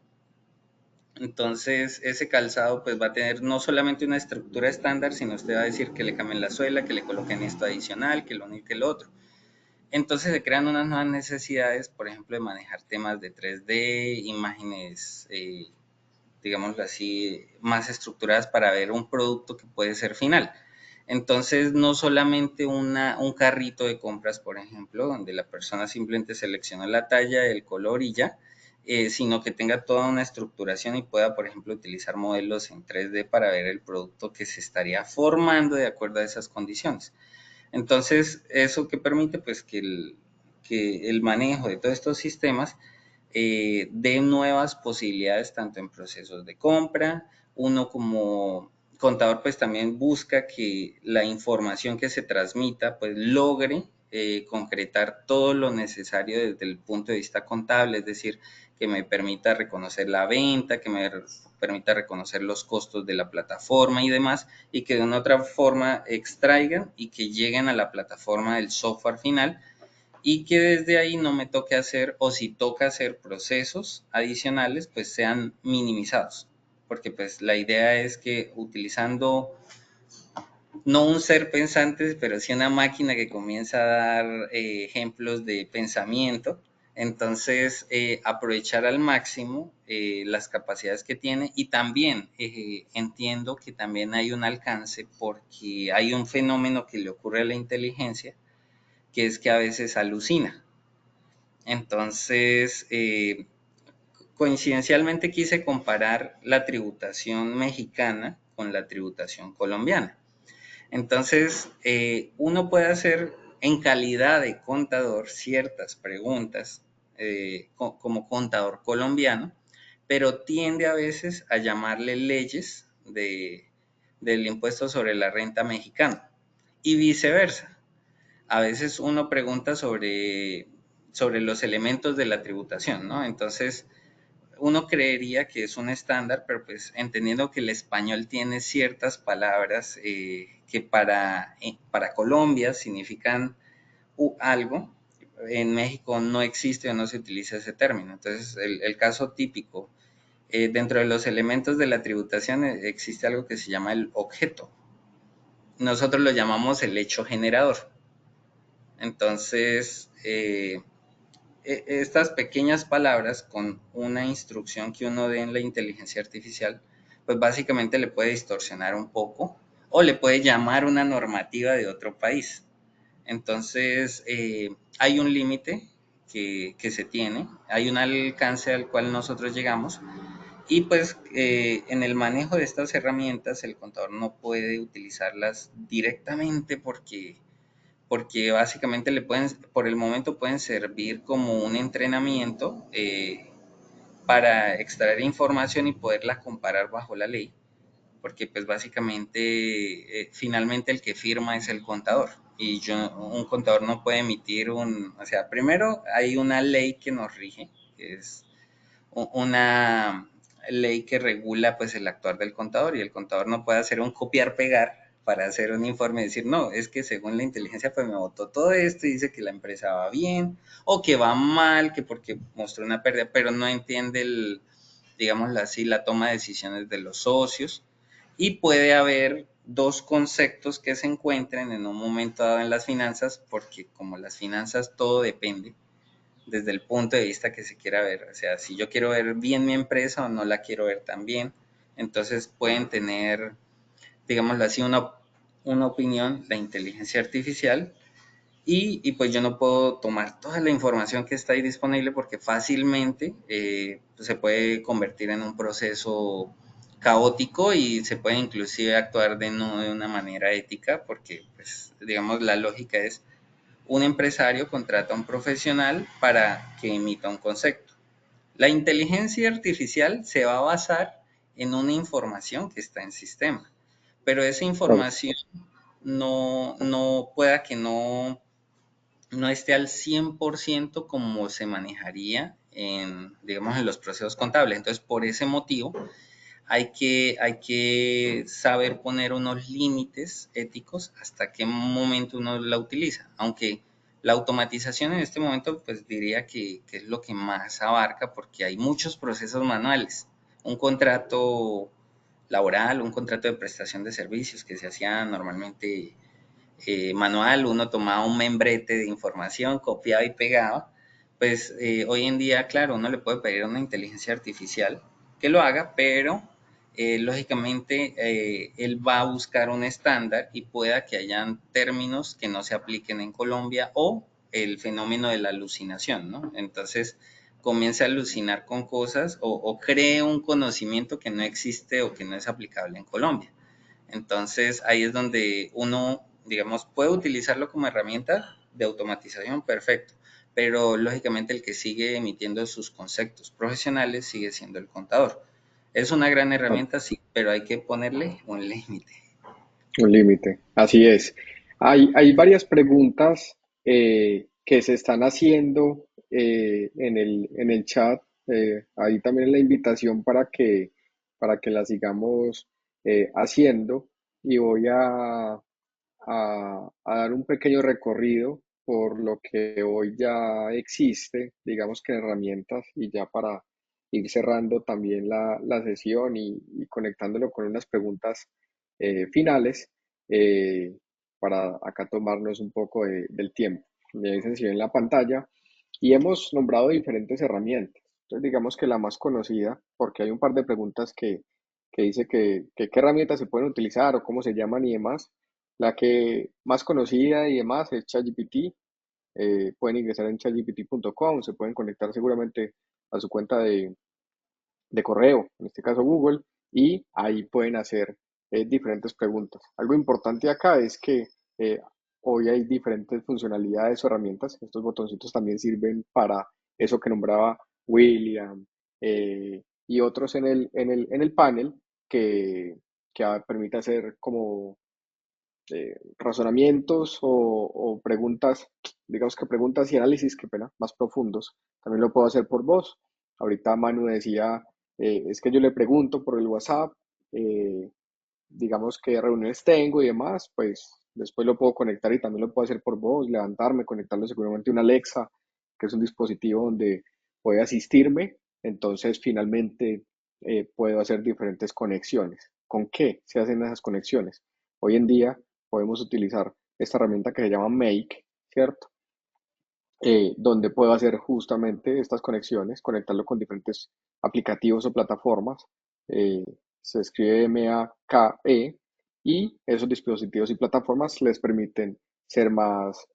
entonces ese calzado pues va a tener no solamente una estructura estándar, sino usted va a decir que le cambien la suela, que le coloquen esto adicional, que lo uno y que lo otro. Entonces se crean unas nuevas necesidades, por ejemplo, de manejar temas de 3D, imágenes, digámoslo así, más estructuradas para ver un producto que puede ser final. Entonces, no solamente un carrito de compras, por ejemplo, donde la persona simplemente selecciona la talla, el color y ya, sino que tenga toda una estructuración y pueda, por ejemplo, utilizar modelos en 3D para ver el producto que se estaría formando de acuerdo a esas condiciones. Entonces, ¿eso qué permite? Pues que el manejo de todos estos sistemas dé nuevas posibilidades tanto en procesos de compra, uno como contador pues también busca que la información que se transmita pues logre concretar todo lo necesario desde el punto de vista contable, es decir, que me permita reconocer la venta, que me permita reconocer los costos de la plataforma y demás, y que de una otra forma extraigan y que lleguen a la plataforma del software final y que desde ahí no me toque hacer, o si toca hacer procesos adicionales, pues sean minimizados. Porque pues la idea es que utilizando no un ser pensante, pero sí una máquina que comienza a dar ejemplos de pensamiento, entonces aprovechar al máximo las capacidades que tiene y también entiendo que también hay un alcance porque hay un fenómeno que le ocurre a la inteligencia, que es que a veces alucina. Entonces, coincidencialmente quise comparar la tributación mexicana con la tributación colombiana. Entonces, uno puede hacer en calidad de contador ciertas preguntas como contador colombiano, pero tiende a veces a llamarle leyes del impuesto sobre la renta mexicano y viceversa. A veces uno pregunta sobre los elementos de la tributación, ¿no? Entonces, uno creería que es un estándar, pero pues entendiendo que el español tiene ciertas palabras que para Colombia significan algo, en México no existe o no se utiliza ese término. Entonces, el caso típico, dentro de los elementos de la tributación existe algo que se llama el objeto. Nosotros lo llamamos el hecho generador. Entonces, estas pequeñas palabras con una instrucción que uno dé en la inteligencia artificial, pues básicamente le puede distorsionar un poco o le puede llamar una normativa de otro país. Entonces, hay un límite que se tiene, hay un alcance al cual nosotros llegamos y pues en el manejo de estas herramientas el contador no puede utilizarlas directamente porque básicamente por el momento pueden servir como un entrenamiento para extraer información y poderla comparar bajo la ley, porque pues básicamente finalmente el que firma es el contador y un contador no puede emitir o sea, primero hay una ley que nos rige, que es una ley que regula pues el actuar del contador y el contador no puede hacer un copiar-pegar para hacer un informe y decir, no, es que según la inteligencia pues me botó todo esto y dice que la empresa va bien o que va mal, que porque mostró una pérdida, pero no entiende digámoslo así, la toma de decisiones de los socios y puede haber dos conceptos que se encuentren en un momento dado en las finanzas, porque como las finanzas todo depende desde el punto de vista que se quiera ver, o sea, si yo quiero ver bien mi empresa o no la quiero ver tan bien, entonces pueden tener, digámoslo así, una opinión, la inteligencia artificial, pues yo no puedo tomar toda la información que está ahí disponible porque fácilmente pues se puede convertir en un proceso caótico y se puede inclusive actuar no de una manera ética porque, pues, digamos, la lógica es un empresario contrata a un profesional para que emita un concepto. La inteligencia artificial se va a basar en una información que está en sistema, pero esa Claro, información no pueda que no esté al 100% como se manejaría digamos, en los procesos contables. Entonces, por ese motivo, hay que saber poner unos límites éticos hasta qué momento uno la utiliza. Aunque la automatización en este momento, pues diría que es lo que más abarca porque hay muchos procesos manuales. Un contrato laboral, un contrato de prestación de servicios que se hacía normalmente manual, uno tomaba un membrete de información, copiaba y pegaba, pues hoy en día, claro, uno le puede pedir a una inteligencia artificial que lo haga, pero lógicamente él va a buscar un estándar y pueda que hayan términos que no se apliquen en Colombia o el fenómeno de la alucinación, ¿no? Entonces comienza a alucinar con cosas o cree un conocimiento que no existe o que no es aplicable en Colombia. Entonces ahí es donde uno, digamos, puede utilizarlo como herramienta de automatización, perfecto, pero lógicamente el que sigue emitiendo sus conceptos profesionales sigue siendo el contador. Es una gran claro, herramienta, sí, pero hay que ponerle un límite. un límite. Así es. Hay varias preguntas que se están haciendo en el chat. Ahí también la invitación para que la sigamos haciendo. Y voy a dar un pequeño recorrido por lo que hoy ya existe, digamos que en herramientas, y ya para ir cerrando también la sesión y conectándolo con unas preguntas finales eh, para acá tomarnos un poco del tiempo. Me dicen si ven la pantalla y hemos nombrado diferentes herramientas. Entonces digamos que la más conocida, porque hay un par de preguntas que dice que qué herramientas se pueden utilizar o cómo se llaman y demás. La que más conocida y demás es ChatGPT. Pueden ingresar en chatgpt.com, se pueden conectar seguramente a su cuenta de correo, en este caso Google, y ahí pueden hacer diferentes preguntas. Algo importante acá es que eh, hoy hay diferentes funcionalidades o herramientas. Estos botoncitos también sirven para eso que nombraba William y otros en el panel que permite hacer como razonamientos o preguntas, digamos que preguntas y análisis, que pena, más profundos. También lo puedo hacer por voz. Ahorita Manu decía, es que yo le pregunto por el WhatsApp, eh, digamos qué reuniones tengo y demás, pues después lo puedo conectar y también lo puedo hacer por voz, levantarme, conectarlo seguramente a una Alexa, que es un dispositivo donde puede asistirme. Entonces finalmente puedo hacer diferentes conexiones. ¿Con qué se hacen esas conexiones? Hoy en día podemos utilizar esta herramienta que se llama Make, ¿cierto? Donde puedo hacer justamente estas conexiones, conectarlo con diferentes aplicativos o plataformas. eh, Se escribe Make y esos dispositivos y plataformas les permiten ser más,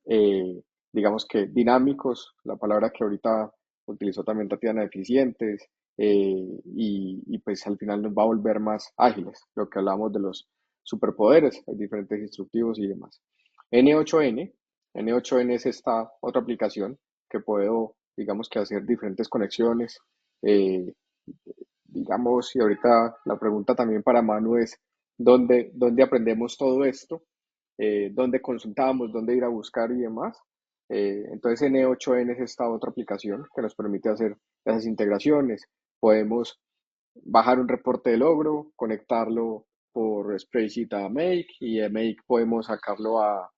digamos que dinámicos, la palabra que ahorita utilizó también Tatiana, eficientes, y pues al final nos va a volver más ágiles, lo que hablamos de los superpoderes, hay diferentes instructivos y demás. N8N N8N es esta otra aplicación que puedo, digamos que hacer diferentes conexiones. eh, digamos, y ahorita la pregunta también para Manu es, donde aprendemos todo esto, donde consultamos, dónde ir a buscar y demás. Entonces N8N es esta otra aplicación que nos permite hacer esas integraciones. Podemos bajar un reporte de logro, conectarlo por Spreadsheet a Make y de Make podemos sacarlo a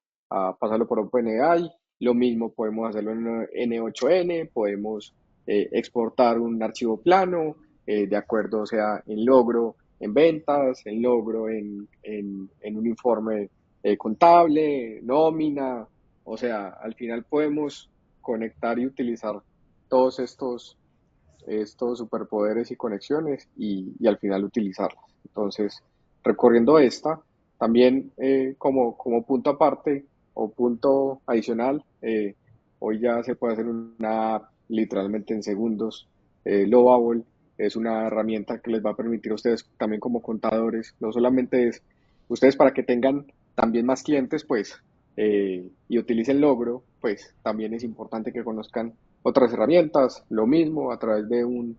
pasarlo por OpenAI. Lo mismo podemos hacerlo en N8N, podemos exportar un archivo plano, de acuerdo, o sea, en logro, en ventas, en logro, en un informe contable, nómina, o sea, al final podemos conectar y utilizar todos estos superpoderes y conexiones y al final utilizarlas. Entonces, recorriendo esta, también como punto aparte o punto adicional, hoy ya se puede hacer una app literalmente en segundos. Lovable es una herramienta que les va a permitir a ustedes también como contadores, no solamente es ustedes para que tengan también más clientes, pues, y utilicen Logro, pues también es importante que conozcan otras herramientas, lo mismo a través de un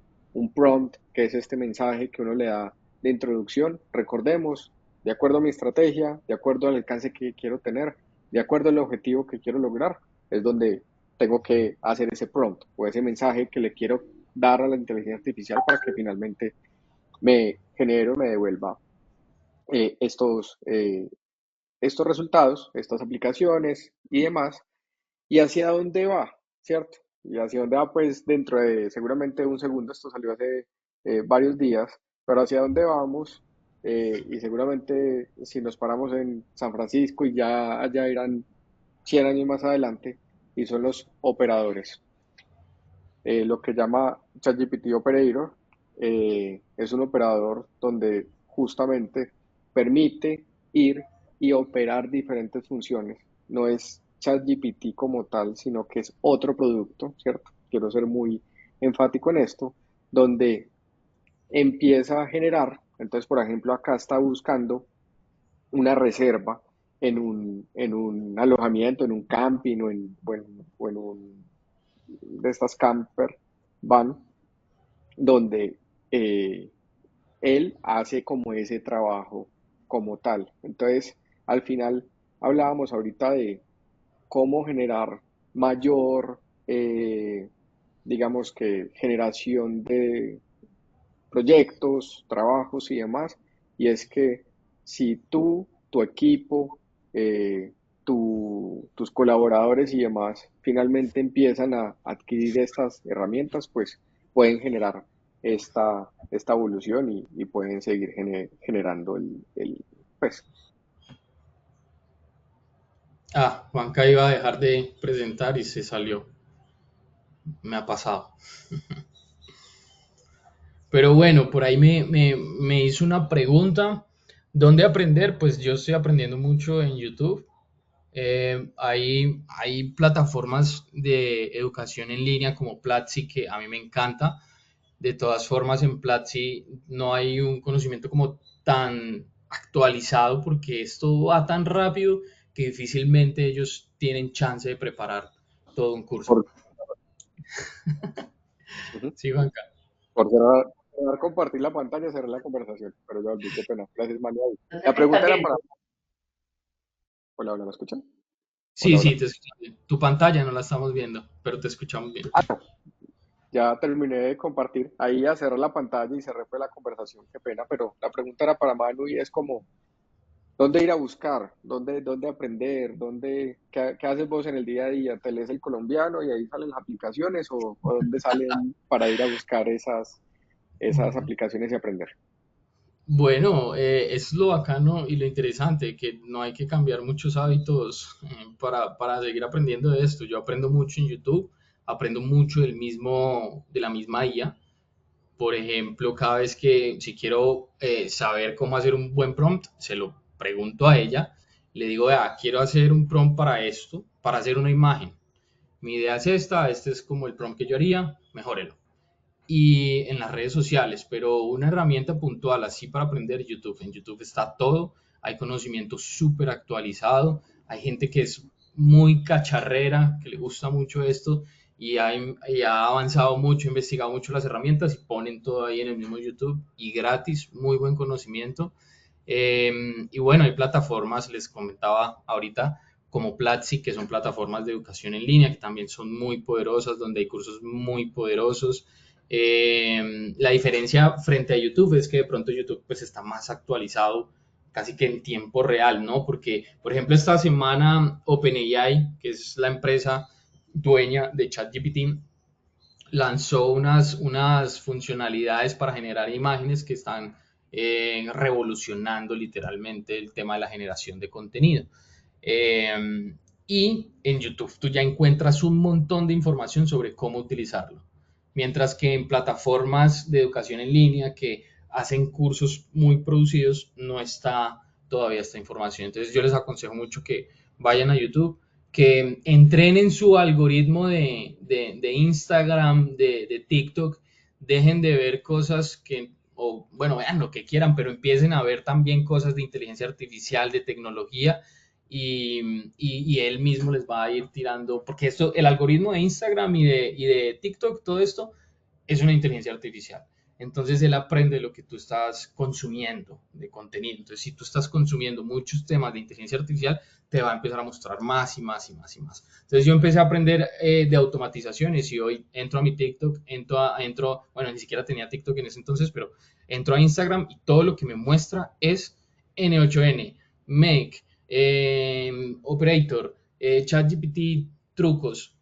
prompt, que es este mensaje que uno le da de introducción. Recordemos, de acuerdo a mi estrategia, de acuerdo al alcance que quiero tener, de acuerdo al objetivo que quiero lograr, es donde tengo que hacer ese prompt o ese mensaje que le quiero dar a la inteligencia artificial para que finalmente me genere o me devuelva eh, estos, eh, estos resultados, estas aplicaciones y demás, y hacia dónde va, ¿cierto? Y hacia dónde va, pues dentro de seguramente un segundo, esto salió hace varios días, pero hacia dónde vamos, y seguramente si nos paramos en San Francisco y ya allá irán 100 años más adelante, y son los operadores. Lo que llama ChatGPT Operator es un operador donde justamente permite ir y operar diferentes funciones. No es ChatGPT como tal, sino que es otro producto, ¿cierto? Quiero ser muy enfático en esto, donde empieza a generar, entonces por ejemplo acá está buscando una reserva en un alojamiento, en un camping o en un de estas camper van, donde eh, él hace como ese trabajo como tal. Entonces, al final hablábamos ahorita de cómo generar mayor, digamos que generación de proyectos, trabajos y demás. Y es que si tú, tu equipo, tus colaboradores y demás finalmente empiezan a adquirir estas herramientas, pues pueden generar esta evolución y pueden seguir generando pues, Ah, Juanca iba a dejar de presentar y se salió. Me ha pasado. Pero bueno, por ahí me hizo una pregunta. ¿Dónde aprender? Pues yo estoy aprendiendo mucho en YouTube. Hay plataformas de educación en línea como Platzi que a mí me encanta. De todas formas, en Platzi no hay un conocimiento como tan actualizado porque esto va tan rápido que difícilmente ellos tienen chance de preparar todo un curso. por, ujú, Sí, Juanca. por compartir la pantalla, cerrar la conversación, pero ya olvidé, qué pena. Gracias, Manuel. Entonces La me estás pregunta era para... viendo. Hola, hola, ¿me escuchan? Sí, Hola, sí, hola. te escuchamos bien. Tu pantalla no la estamos viendo, pero te escuchamos bien. Ah, no, ya terminé de compartir. Ahí a cerrar la pantalla y cerré fue la conversación, qué pena, pero la pregunta era para Manu y es como, ¿dónde ir a buscar? ¿Dónde aprender? ¿Qué haces vos en el día a día? ¿Te lees el colombiano y ahí salen las aplicaciones o dónde salen para ir a buscar esas aplicaciones y aprender? Bueno, es lo bacano y lo interesante, que no hay que cambiar muchos hábitos para seguir aprendiendo de esto. Yo aprendo mucho en YouTube, aprendo mucho de la misma IA. Por ejemplo, cada vez que si quiero saber cómo hacer un buen prompt, se lo pregunto a ella. Le digo, vea, quiero hacer un prompt para esto, para hacer una imagen. Mi idea es esta, este es como el prompt que yo haría, mejórelo. Y en las redes sociales, pero una herramienta puntual así para aprender YouTube. En YouTube está todo, hay conocimiento súper actualizado, hay gente que es muy cacharrera, que le gusta mucho esto y ha avanzado mucho, ha investigado mucho las herramientas y ponen todo ahí en el mismo YouTube y gratis, muy buen conocimiento. Y bueno, hay plataformas, les comentaba ahorita, como Platzi, que son plataformas de educación en línea, que también son muy poderosas, donde hay cursos muy poderosos. La diferencia frente a YouTube es que de pronto YouTube pues está más actualizado casi que en tiempo real, ¿no? Porque, por ejemplo, esta semana OpenAI, que es la empresa dueña de ChatGPT, lanzó unas funcionalidades para generar imágenes que están revolucionando literalmente el tema de la generación de contenido. Eh, y en YouTube tú ya encuentras un montón de información sobre cómo utilizarlo. Mientras que en plataformas de educación en línea que hacen cursos muy producidos no está todavía esta información. Entonces yo les aconsejo mucho que vayan a YouTube, que entrenen su algoritmo de Instagram, de TikTok, dejen de ver cosas que, o bueno, vean lo que quieran, pero empiecen a ver también cosas de inteligencia artificial, de tecnología, y él mismo les va a ir tirando, porque esto, el algoritmo de Instagram y de TikTok, todo esto es una inteligencia artificial. Entonces él aprende lo que tú estás consumiendo de contenido. Entonces, si tú estás consumiendo muchos temas de inteligencia artificial, te va a empezar a mostrar más y más y más y más. Entonces yo empecé a aprender de automatizaciones y hoy entro a mi TikTok, bueno, ni siquiera tenía TikTok en ese entonces, pero entro a Instagram y todo lo que me muestra es N8N, Make, Operator, ChatGPT, trucos,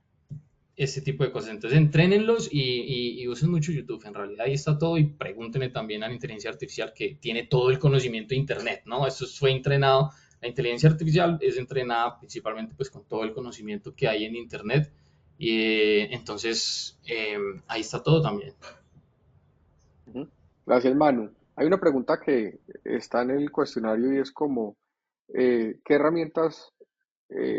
este tipo de cosas. Entonces, entrénenlos y usen mucho YouTube. En realidad, ahí está todo y pregúntenle también a la inteligencia artificial que tiene todo el conocimiento de Internet, ¿no? Esto fue entrenado, la inteligencia artificial es entrenada principalmente pues con todo el conocimiento que hay en Internet y entonces ahí está todo también. Ujú. Gracias, Manu. Hay una pregunta que está en el cuestionario y es como, ¿qué herramientas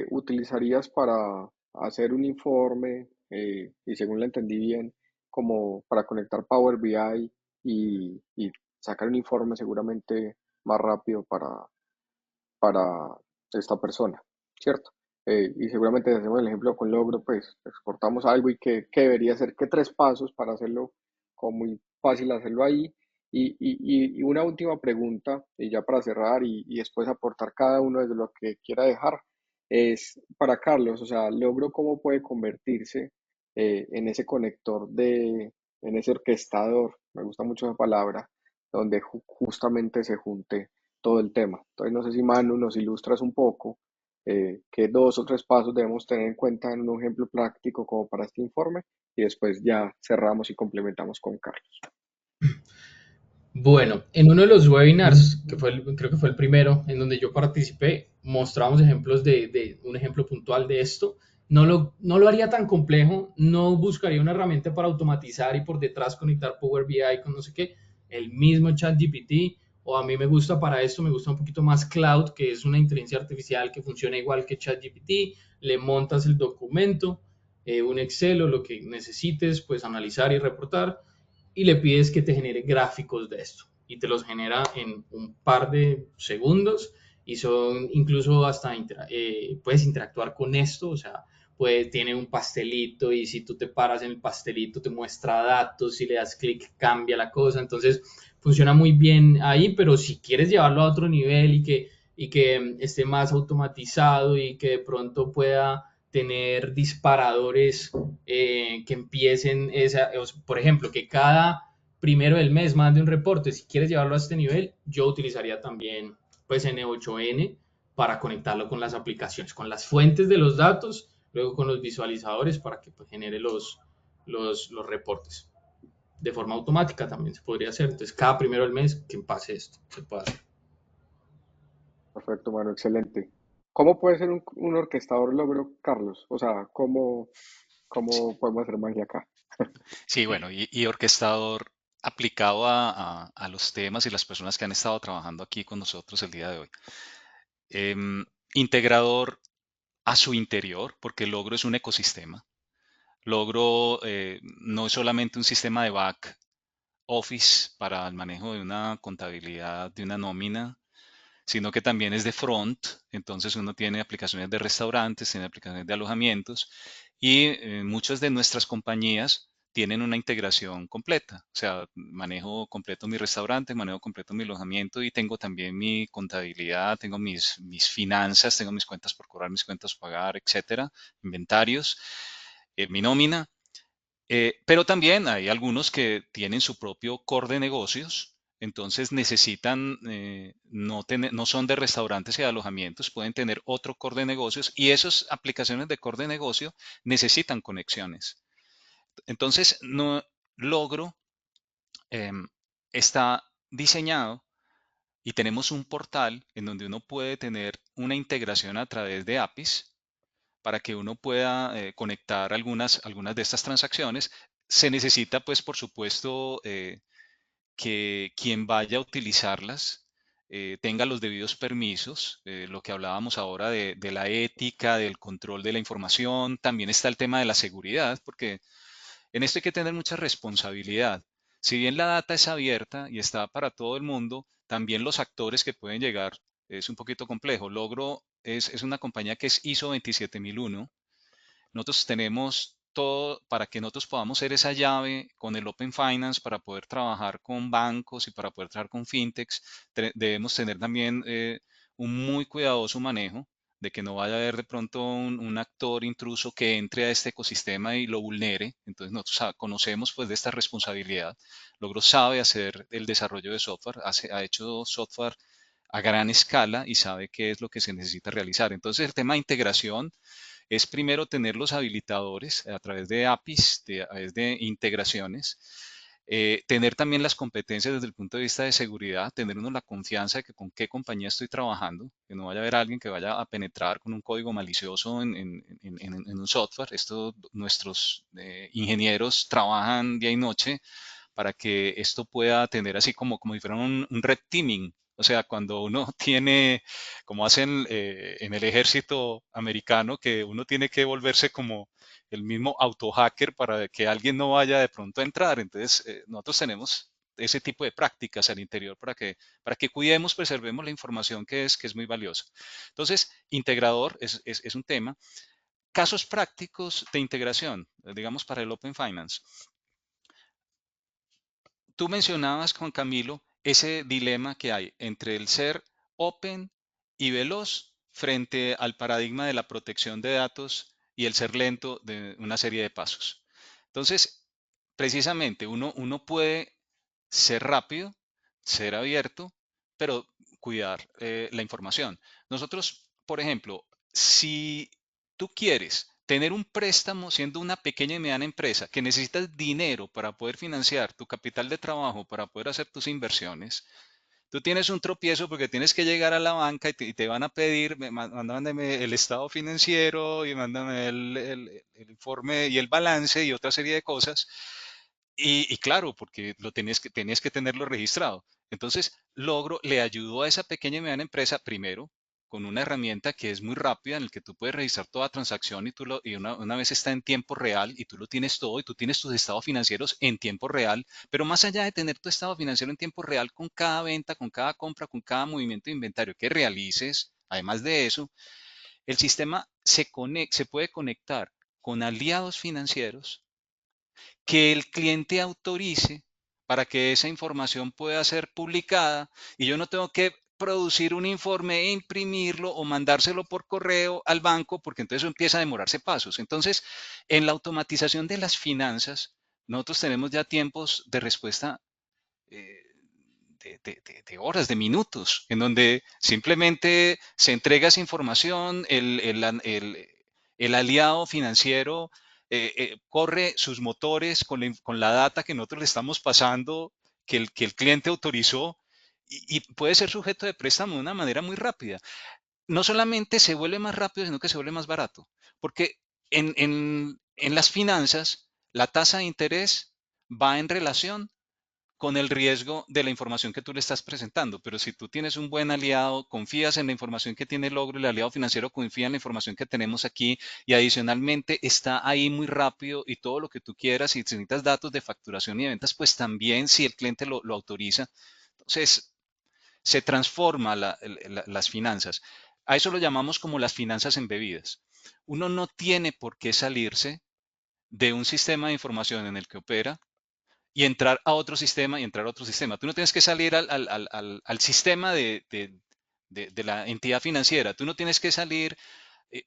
utilizarías para hacer un informe? Y según la entendí bien, como para conectar Power BI y sacar un informe seguramente más rápido para esta persona, ¿cierto? Y seguramente si hacemos el ejemplo con Logro, pues exportamos algo y que debería ser que 3 pasos para hacerlo como muy fácil hacerlo ahí. Y una última pregunta, y ya para cerrar y después aportar cada uno desde lo que quiera dejar, es para Carlos, o sea, Logro cómo puede convertirse en ese conector en ese orquestador, me gusta mucho esa palabra, donde justamente se junte todo el tema. Entonces, no sé si Manu nos ilustras un poco qué 2 o 3 pasos debemos tener en cuenta en un ejemplo práctico como para este informe y después ya cerramos y complementamos con Carlos. Bueno, en uno de los webinars, creo que fue el primero, en donde yo participé, mostramos ejemplos de un ejemplo puntual de esto. No lo haría tan complejo, no buscaría una herramienta para automatizar y por detrás conectar Power BI con no sé qué, el mismo ChatGPT, o a mí me gusta para esto, me gusta un poquito más Cloud, que es una inteligencia artificial que funciona igual que ChatGPT, le montas el documento, un Excel o lo que necesites, pues analizar y reportar y le pides que te genere gráficos de esto y te los genera en un par de segundos y son incluso hasta puedes interactuar con esto, o sea, tiene un pastelito y si tú te paras en el pastelito te muestra datos, si le das clic cambia la cosa, entonces funciona muy bien ahí, pero si quieres llevarlo a otro nivel y que esté más automatizado y que de pronto pueda tener disparadores que empiecen, por ejemplo, que cada primero del mes mande un reporte. Si quieres llevarlo a este nivel, yo utilizaría también pues N8N para conectarlo con las aplicaciones, con las fuentes de los datos, luego con los visualizadores para que pues, genere los reportes. De forma automática también se podría hacer. Entonces, cada primero del mes que pase esto, se puede hacer. Perfecto, Manu, excelente. ¿Cómo puede ser un orquestador Logro, Carlos? O sea, ¿cómo podemos hacer magia acá? Sí, bueno, y orquestador aplicado a los temas y las personas que han estado trabajando aquí con nosotros el día de hoy. Integrador a su interior, porque Logro es un ecosistema. Logro no es solamente un sistema de back office para el manejo de una contabilidad, de una nómina, sino que también es de front. Entonces uno tiene aplicaciones de restaurantes, tiene aplicaciones de alojamientos y muchas de nuestras compañías tienen una integración completa. O sea, manejo completo mi restaurante, manejo completo mi alojamiento y tengo también mi contabilidad, tengo mis finanzas, tengo mis cuentas por cobrar, mis cuentas por pagar, etcétera, inventarios, mi nómina. Pero también hay algunos que tienen su propio core de negocios, entonces necesitan, no son de restaurantes y de alojamientos, pueden tener otro core de negocios y esas aplicaciones de core de negocio necesitan conexiones. Entonces, no logro, em, está diseñado y tenemos un portal en donde uno puede tener una integración a través de APIs para que uno pueda conectar algunas de estas transacciones. Se necesita, pues, por supuesto, que quien vaya a utilizarlas tenga los debidos permisos, lo que hablábamos ahora de la ética, del control de la información. También está el tema de la seguridad, porque en esto hay que tener mucha responsabilidad. Si bien la data es abierta y está para todo el mundo, también los actores que pueden llegar es un poquito complejo. Logro es una compañía que es ISO 27001. Nosotros tenemos todo para que nosotros podamos ser esa llave con el Open Finance para poder trabajar con bancos y para poder trabajar con fintechs. Debemos tener también un muy cuidadoso manejo de que no vaya a haber de pronto un actor intruso que entre a este ecosistema y lo vulnere. Entonces nosotros conocemos pues de esta responsabilidad. Logro sabe hacer el desarrollo de software, ha hecho software a gran escala y sabe qué es lo que se necesita realizar. Entonces el tema de integración es primero tener los habilitadores a través de APIs, a través de integraciones, tener también las competencias desde el punto de vista de seguridad, tener uno la confianza de que con qué compañía estoy trabajando, que no vaya a haber alguien que vaya a penetrar con un código malicioso en un software. Esto nuestros ingenieros trabajan día y noche para que esto pueda tener así como si fuera un red teaming. O sea, cuando uno tiene, como hacen en el ejército americano, que uno tiene que volverse como el mismo auto-hacker para que alguien no vaya de pronto a entrar. Entonces, nosotros tenemos ese tipo de prácticas al interior para que cuidemos, preservemos la información que es muy valiosa. Entonces, integrador es un tema. Casos prácticos de integración, digamos, para el Open Finance. Tú mencionabas, Juan Camilo, ese dilema que hay entre el ser open y veloz frente al paradigma de la protección de datos y el ser lento de una serie de pasos. Entonces, precisamente uno puede ser rápido, ser abierto, pero cuidar la información. Nosotros, por ejemplo, si tú quieres tener un préstamo siendo una pequeña y mediana empresa que necesitas dinero para poder financiar tu capital de trabajo, para poder hacer tus inversiones, tú tienes un tropiezo porque tienes que llegar a la banca y te van a pedir, mándame el estado financiero y mándame el informe y el balance y otra serie de cosas. Y claro, porque tenías que tenerlo registrado. Entonces, le ayudó a esa pequeña y mediana empresa primero con una herramienta que es muy rápida en la que tú puedes registrar toda transacción y una vez está en tiempo real y tú lo tienes todo y tú tienes tus estados financieros en tiempo real, pero más allá de tener tu estado financiero en tiempo real con cada venta, con cada compra, con cada movimiento de inventario que realices, además de eso, el sistema se puede conectar con aliados financieros que el cliente autorice para que esa información pueda ser publicada y yo no tengo que producir un informe e imprimirlo o mandárselo por correo al banco porque entonces eso empieza a demorarse pasos. Entonces, en la automatización de las finanzas, nosotros tenemos ya tiempos de respuesta eh, de horas, de minutos, en donde simplemente se entrega esa información, el aliado financiero corre sus motores con la data que nosotros le estamos pasando, que el cliente autorizó, y puede ser sujeto de préstamo de una manera muy rápida. No solamente se vuelve más rápido, sino que se vuelve más barato, porque en las finanzas la tasa de interés va en relación con el riesgo de la información que tú le estás presentando. Pero si tú tienes un buen aliado, confías en la información que tiene Logro, el aliado financiero confía en la información que tenemos aquí y adicionalmente está ahí muy rápido y todo lo que tú quieras, si necesitas datos de facturación y de ventas, pues también si el cliente lo autoriza. Entonces, se transforma las finanzas. A eso lo llamamos como las finanzas embebidas. Uno no tiene por qué salirse de un sistema de información en el que opera y entrar a otro sistema y entrar a otro sistema. Tú no tienes que salir al sistema de la entidad financiera. Tú no tienes que salir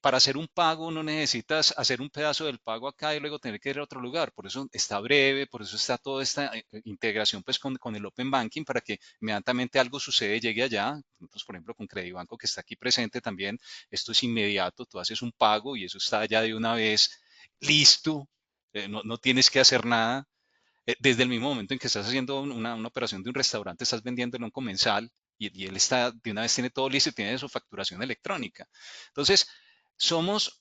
para hacer un pago. No necesitas hacer un pedazo del pago acá y luego tener que ir a otro lugar. Por eso está breve, por eso está toda esta integración pues con el Open Banking para que inmediatamente algo sucede llegue allá. Nosotros, por ejemplo, con Credibanco que está aquí presente también, esto es inmediato. Tú haces un pago y eso está allá de una vez listo. No tienes que hacer nada. Desde el mismo momento en que estás haciendo una operación de un restaurante, estás vendiéndole a un comensal y él está, de una vez tiene todo listo y tiene su facturación electrónica. Entonces, somos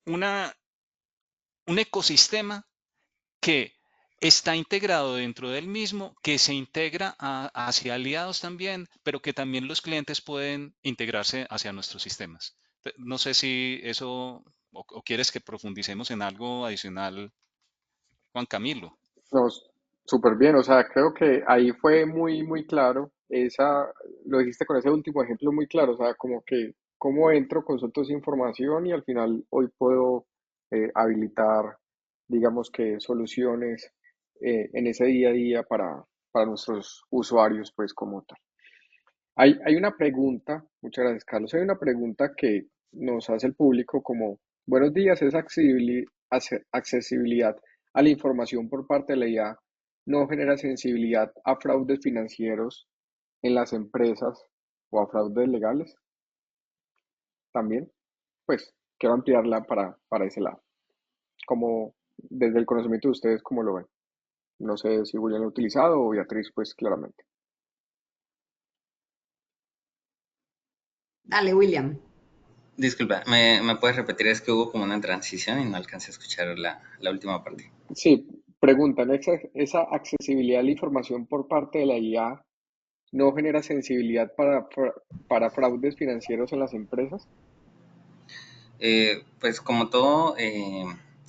una, un ecosistema que está integrado dentro del mismo, que se integra hacia aliados también, pero que también los clientes pueden integrarse hacia nuestros sistemas. No sé si eso, o quieres que profundicemos en algo adicional, Juan Camilo. No, súper bien, o sea, creo que ahí fue muy claro, lo dijiste con ese último ejemplo muy claro, o sea, como que cómo entro, consulto esa información y al final hoy puedo habilitar, digamos que soluciones en ese día a día para nuestros usuarios, pues como tal. Hay una pregunta, muchas gracias Carlos, hay una pregunta que nos hace el público como, buenos días, ¿es accesibilidad a la información por parte de la IA no genera sensibilidad a fraudes financieros en las empresas o a fraudes legales? También, pues quiero ampliarla para ese lado, como desde el conocimiento de ustedes, ¿cómo lo ven? No sé si William lo ha utilizado o Beatriz, pues claramente. Dale, William. Disculpa, ¿me puedes repetir? Es que hubo como una transición y no alcancé a escuchar la última parte. Sí, preguntan, ¿esa accesibilidad a la información por parte de la IA no genera sensibilidad para fraudes financieros en las empresas? Pues como todo,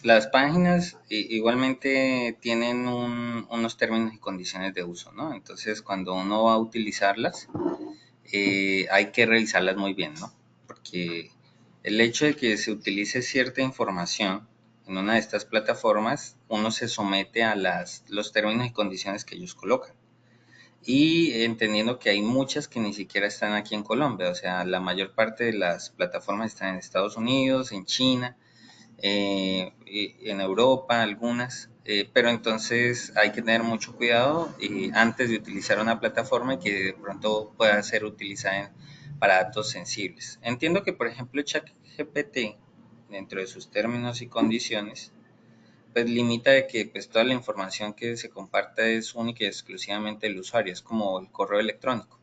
las páginas igualmente tienen unos términos y condiciones de uso, ¿no? Entonces, cuando uno va a utilizarlas, hay que revisarlas muy bien, ¿no? Porque el hecho de que se utilice cierta información en una de estas plataformas, uno se somete a los términos y condiciones que ellos colocan. Y entendiendo que hay muchas que ni siquiera están aquí en Colombia, o sea, la mayor parte de las plataformas están en Estados Unidos, en China, en Europa, algunas, pero entonces hay que tener mucho cuidado antes de utilizar una plataforma que de pronto pueda ser utilizada para datos sensibles. Entiendo que, por ejemplo, ChatGPT, dentro de sus términos y condiciones, pues limita de que pues toda la información que se comparta es única y exclusivamente del usuario, es como el correo electrónico.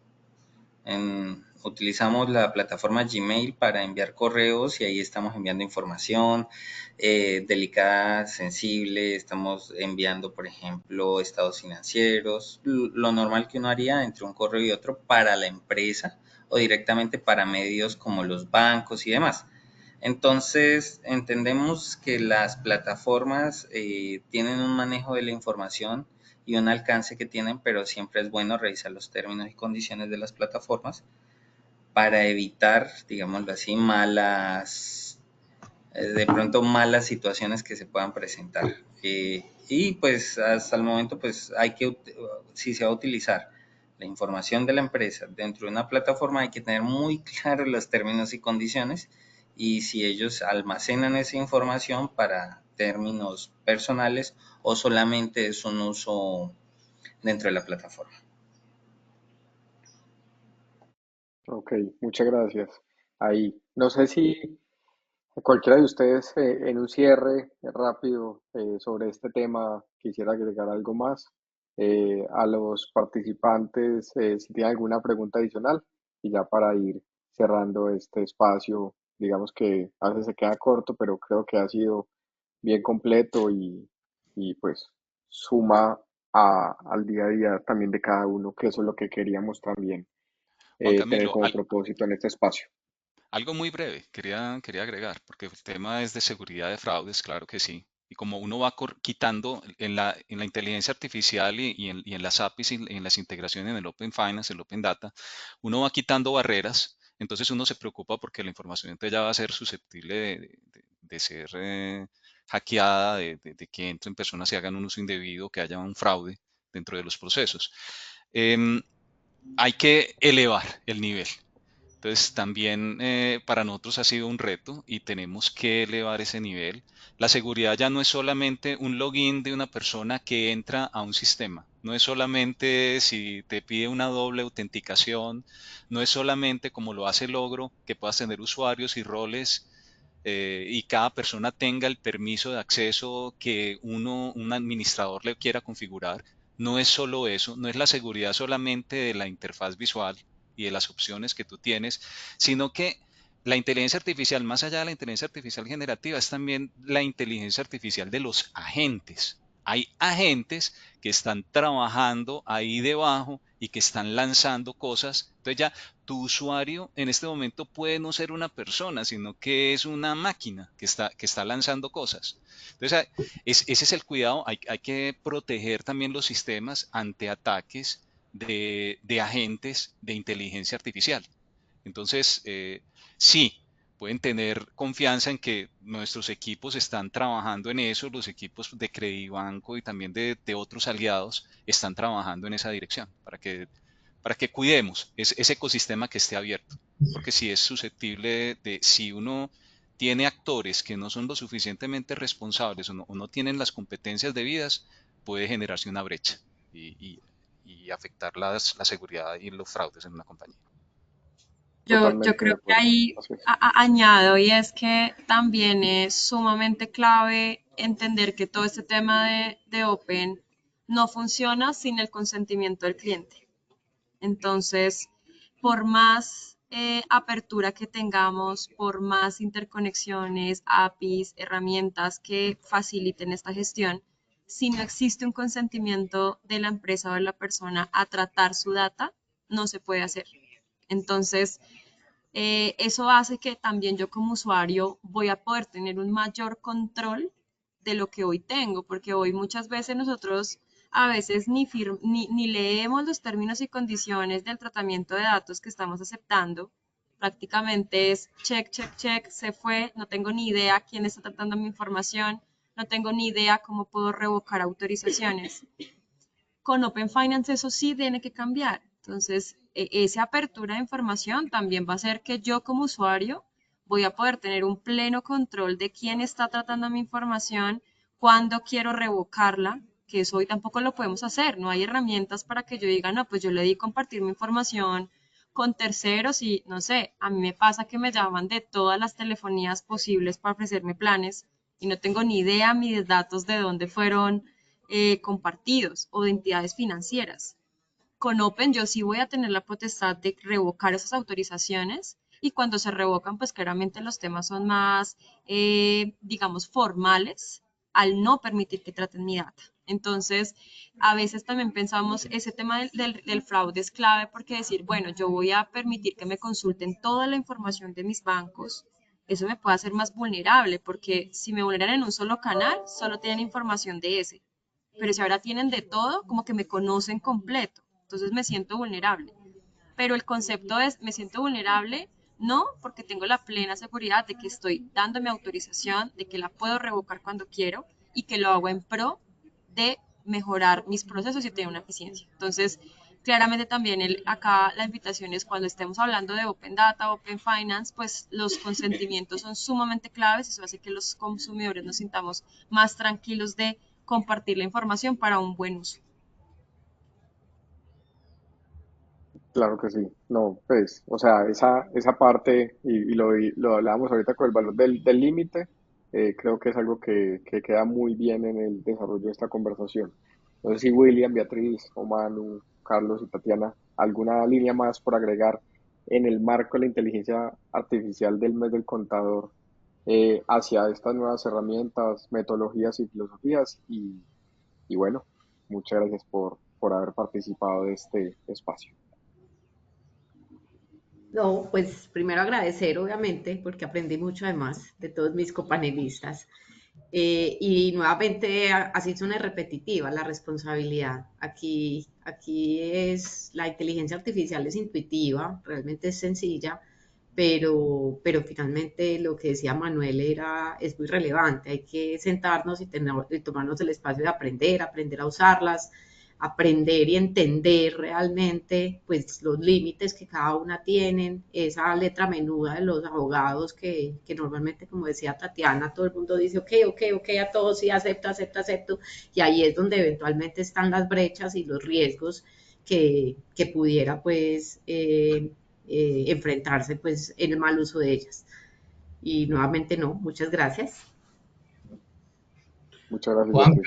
Utilizamos la plataforma Gmail para enviar correos y ahí estamos enviando información delicada, sensible, estamos enviando, por ejemplo, estados financieros, lo normal que uno haría entre un correo y otro para la empresa o directamente para medios como los bancos y demás. Entonces, entendemos que las plataformas tienen un manejo de la información y un alcance que tienen, pero siempre es bueno revisar los términos y condiciones de las plataformas para evitar, digámoslo así, de pronto malas situaciones que se puedan presentar. Y pues hasta el momento, pues si se va a utilizar la información de la empresa dentro de una plataforma, hay que tener muy claros los términos y condiciones y si ellos almacenan esa información para términos personales o solamente es un uso dentro de la plataforma. Ok, muchas gracias. Ahí, no sé si cualquiera de ustedes en un cierre rápido sobre este tema quisiera agregar algo más a los participantes, si tienen alguna pregunta adicional y ya para ir cerrando este espacio, digamos que a veces se queda corto, pero creo que ha sido bien completo y pues suma al día a día también de cada uno, que eso es lo que queríamos también Juan tener Camilo, como propósito en este espacio. algo muy breve, quería agregar, porque el tema es de seguridad de fraudes, claro que sí. Y como uno va quitando en la inteligencia artificial y en las APIs y en las integraciones en el Open Finance, el Open Data, uno va quitando barreras, entonces uno se preocupa porque la información entonces ya va a ser susceptible de ser hackeada, de que entren personas y hagan un uso indebido, que haya un fraude dentro de los procesos. Hay que elevar el nivel. Entonces, también para nosotros ha sido un reto y tenemos que elevar ese nivel. La seguridad ya no es solamente un login de una persona que entra a un sistema, no es solamente si te pide una doble autenticación, no es solamente como lo hace Logro, que puedas tener usuarios y roles y cada persona tenga el permiso de acceso que un administrador le quiera configurar. No es solo eso, no es la seguridad solamente de la interfaz visual y de las opciones que tú tienes, sino que la inteligencia artificial, más allá de la inteligencia artificial generativa, es también la inteligencia artificial de los agentes. Hay agentes que están trabajando ahí debajo y que están lanzando cosas. Entonces ya tu usuario en este momento puede no ser una persona, sino que es una máquina que está lanzando cosas. Entonces, ese es el cuidado. Hay que proteger también los sistemas ante ataques de agentes de inteligencia artificial. Entonces, sí, pueden tener confianza en que nuestros equipos están trabajando en eso, los equipos de Credibanco y también de otros aliados están trabajando en esa dirección para que cuidemos ese ecosistema que esté abierto, porque si es susceptible de, si uno tiene actores que no son lo suficientemente responsables o no tienen las competencias debidas, puede generarse una brecha y afectar la seguridad y los fraudes en una compañía. Yo Totalmente de creo que acuerdo. ahí Así es. añado y es que también es sumamente clave entender que todo este tema de Open no funciona sin el consentimiento del cliente. Entonces, por más apertura que tengamos, por más interconexiones, APIs, herramientas que faciliten esta gestión, si no existe un consentimiento de la empresa o de la persona a tratar su data, no se puede hacer. Entonces, eso hace que también yo como usuario voy a poder tener un mayor control de lo que hoy tengo, porque hoy muchas veces nosotros a veces ni leemos los términos y condiciones del tratamiento de datos que estamos aceptando. Prácticamente es check, check, check, se fue, no tengo ni idea quién está tratando mi información, no tengo ni idea cómo puedo revocar autorizaciones. Con Open Finance eso sí tiene que cambiar. Entonces, esa apertura de información también va a hacer que yo como usuario voy a poder tener un pleno control de quién está tratando mi información, cuándo quiero revocarla, que eso hoy tampoco lo podemos hacer. No hay herramientas para que yo diga, no, pues yo le di compartir mi información con terceros y no sé, a mí me pasa que me llaman de todas las telefonías posibles para ofrecerme planes y no tengo ni idea mis datos de dónde fueron compartidos o de entidades financieras. Con Open yo sí voy a tener la potestad de revocar esas autorizaciones y cuando se revocan, pues claramente los temas son más, digamos, formales al no permitir que traten mi data. Entonces, a veces también pensamos, ese tema del fraude es clave porque decir, bueno, yo voy a permitir que me consulten toda la información de mis bancos, eso me puede hacer más vulnerable porque si me vulneran en un solo canal, solo tienen información de ese. Pero si ahora tienen de todo, como que me conocen completo. Entonces me siento vulnerable. Pero el concepto es, me siento vulnerable, no porque tengo la plena seguridad de que estoy dando mi autorización, de que la puedo revocar cuando quiero y que lo hago en pro de mejorar mis procesos y tener una eficiencia. Entonces, claramente también acá la invitación es cuando estemos hablando de Open Data, Open Finance, pues los consentimientos son sumamente claves, eso hace que los consumidores nos sintamos más tranquilos de compartir la información para un buen uso. Claro que sí. No, pues, o sea, esa parte, lo hablábamos ahorita con el valor del límite, creo que es algo que queda muy bien en el desarrollo de esta conversación. No sé si William, Beatriz, o Manu, Carlos y Tatiana, alguna línea más por agregar en el marco de la inteligencia artificial del mes del contador hacia estas nuevas herramientas, metodologías y filosofías. Y bueno, muchas gracias por haber participado de este espacio. No, pues primero agradecer, obviamente, porque aprendí mucho además de todos mis copanelistas. Y nuevamente, así suena repetitiva la responsabilidad. Aquí es, la inteligencia artificial es intuitiva, realmente es sencilla, pero finalmente lo que decía Manuel es muy relevante. Hay que sentarnos y tomarnos el espacio de aprender a usarlas, aprender y entender realmente pues los límites que cada una tienen, esa letra menuda de los abogados que normalmente, como decía Tatiana, todo el mundo dice ok, a todos sí, acepto, y ahí es donde eventualmente están las brechas y los riesgos que pudiera pues enfrentarse pues en el mal uso de ellas. Y nuevamente no, muchas gracias. Muchas gracias, Juanca, Beatriz.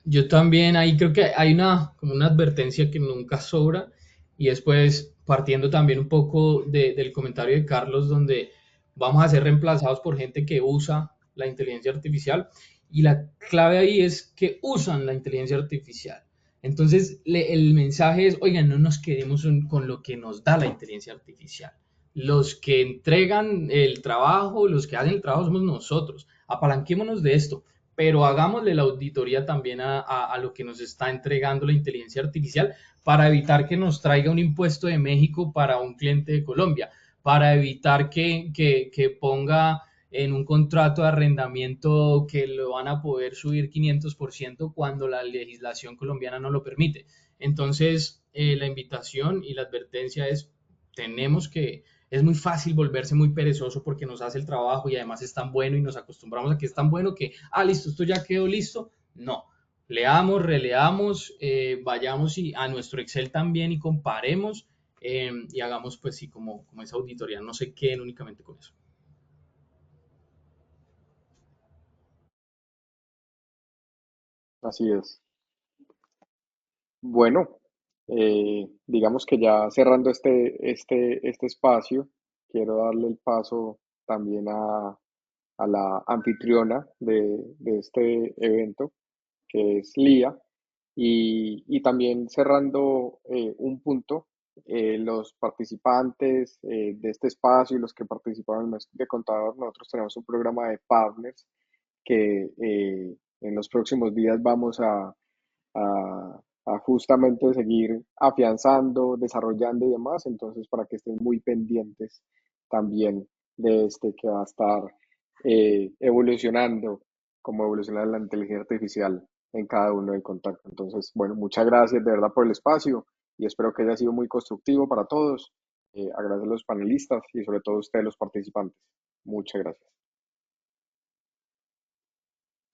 yo también ahí creo que hay como una advertencia que nunca sobra y después partiendo también un poco del comentario de Carlos donde vamos a ser reemplazados por gente que usa la inteligencia artificial y la clave ahí es que usan la inteligencia artificial. Entonces el mensaje es, oigan, no nos quedemos con lo que nos da la inteligencia artificial. Los que entregan el trabajo, los que hacen el trabajo somos nosotros. Apalanquémonos de esto, pero hagámosle la auditoría también a lo que nos está entregando la inteligencia artificial para evitar que nos traiga un impuesto de México para un cliente de Colombia, para evitar que ponga en un contrato de arrendamiento que lo van a poder subir 500% cuando la legislación colombiana no lo permite. Entonces, la invitación y la advertencia es, es muy fácil volverse muy perezoso porque nos hace el trabajo y además es tan bueno y nos acostumbramos a que es tan bueno que, listo, esto ya quedó listo. No, leamos, releamos, vayamos a nuestro Excel también y comparemos y hagamos pues sí como esa auditoría, no se queden únicamente con eso. Así es. Bueno, digamos que ya cerrando este espacio, quiero darle el paso también a la anfitriona de este evento, que es Lía, y también cerrando un punto, los participantes de este espacio y los que participaron en el mes de contador, nosotros tenemos un programa de partners que en los próximos días vamos a justamente seguir afianzando, desarrollando y demás. Entonces, para que estén muy pendientes también de este que va a estar evolucionando, como evoluciona la inteligencia artificial en cada uno del contacto. Entonces, bueno, muchas gracias de verdad por el espacio y espero que haya sido muy constructivo para todos. Agradezco a los panelistas y sobre todo a ustedes, los participantes. Muchas gracias.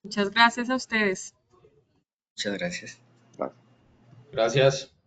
Muchas gracias a ustedes. Muchas gracias. Gracias. Gracias.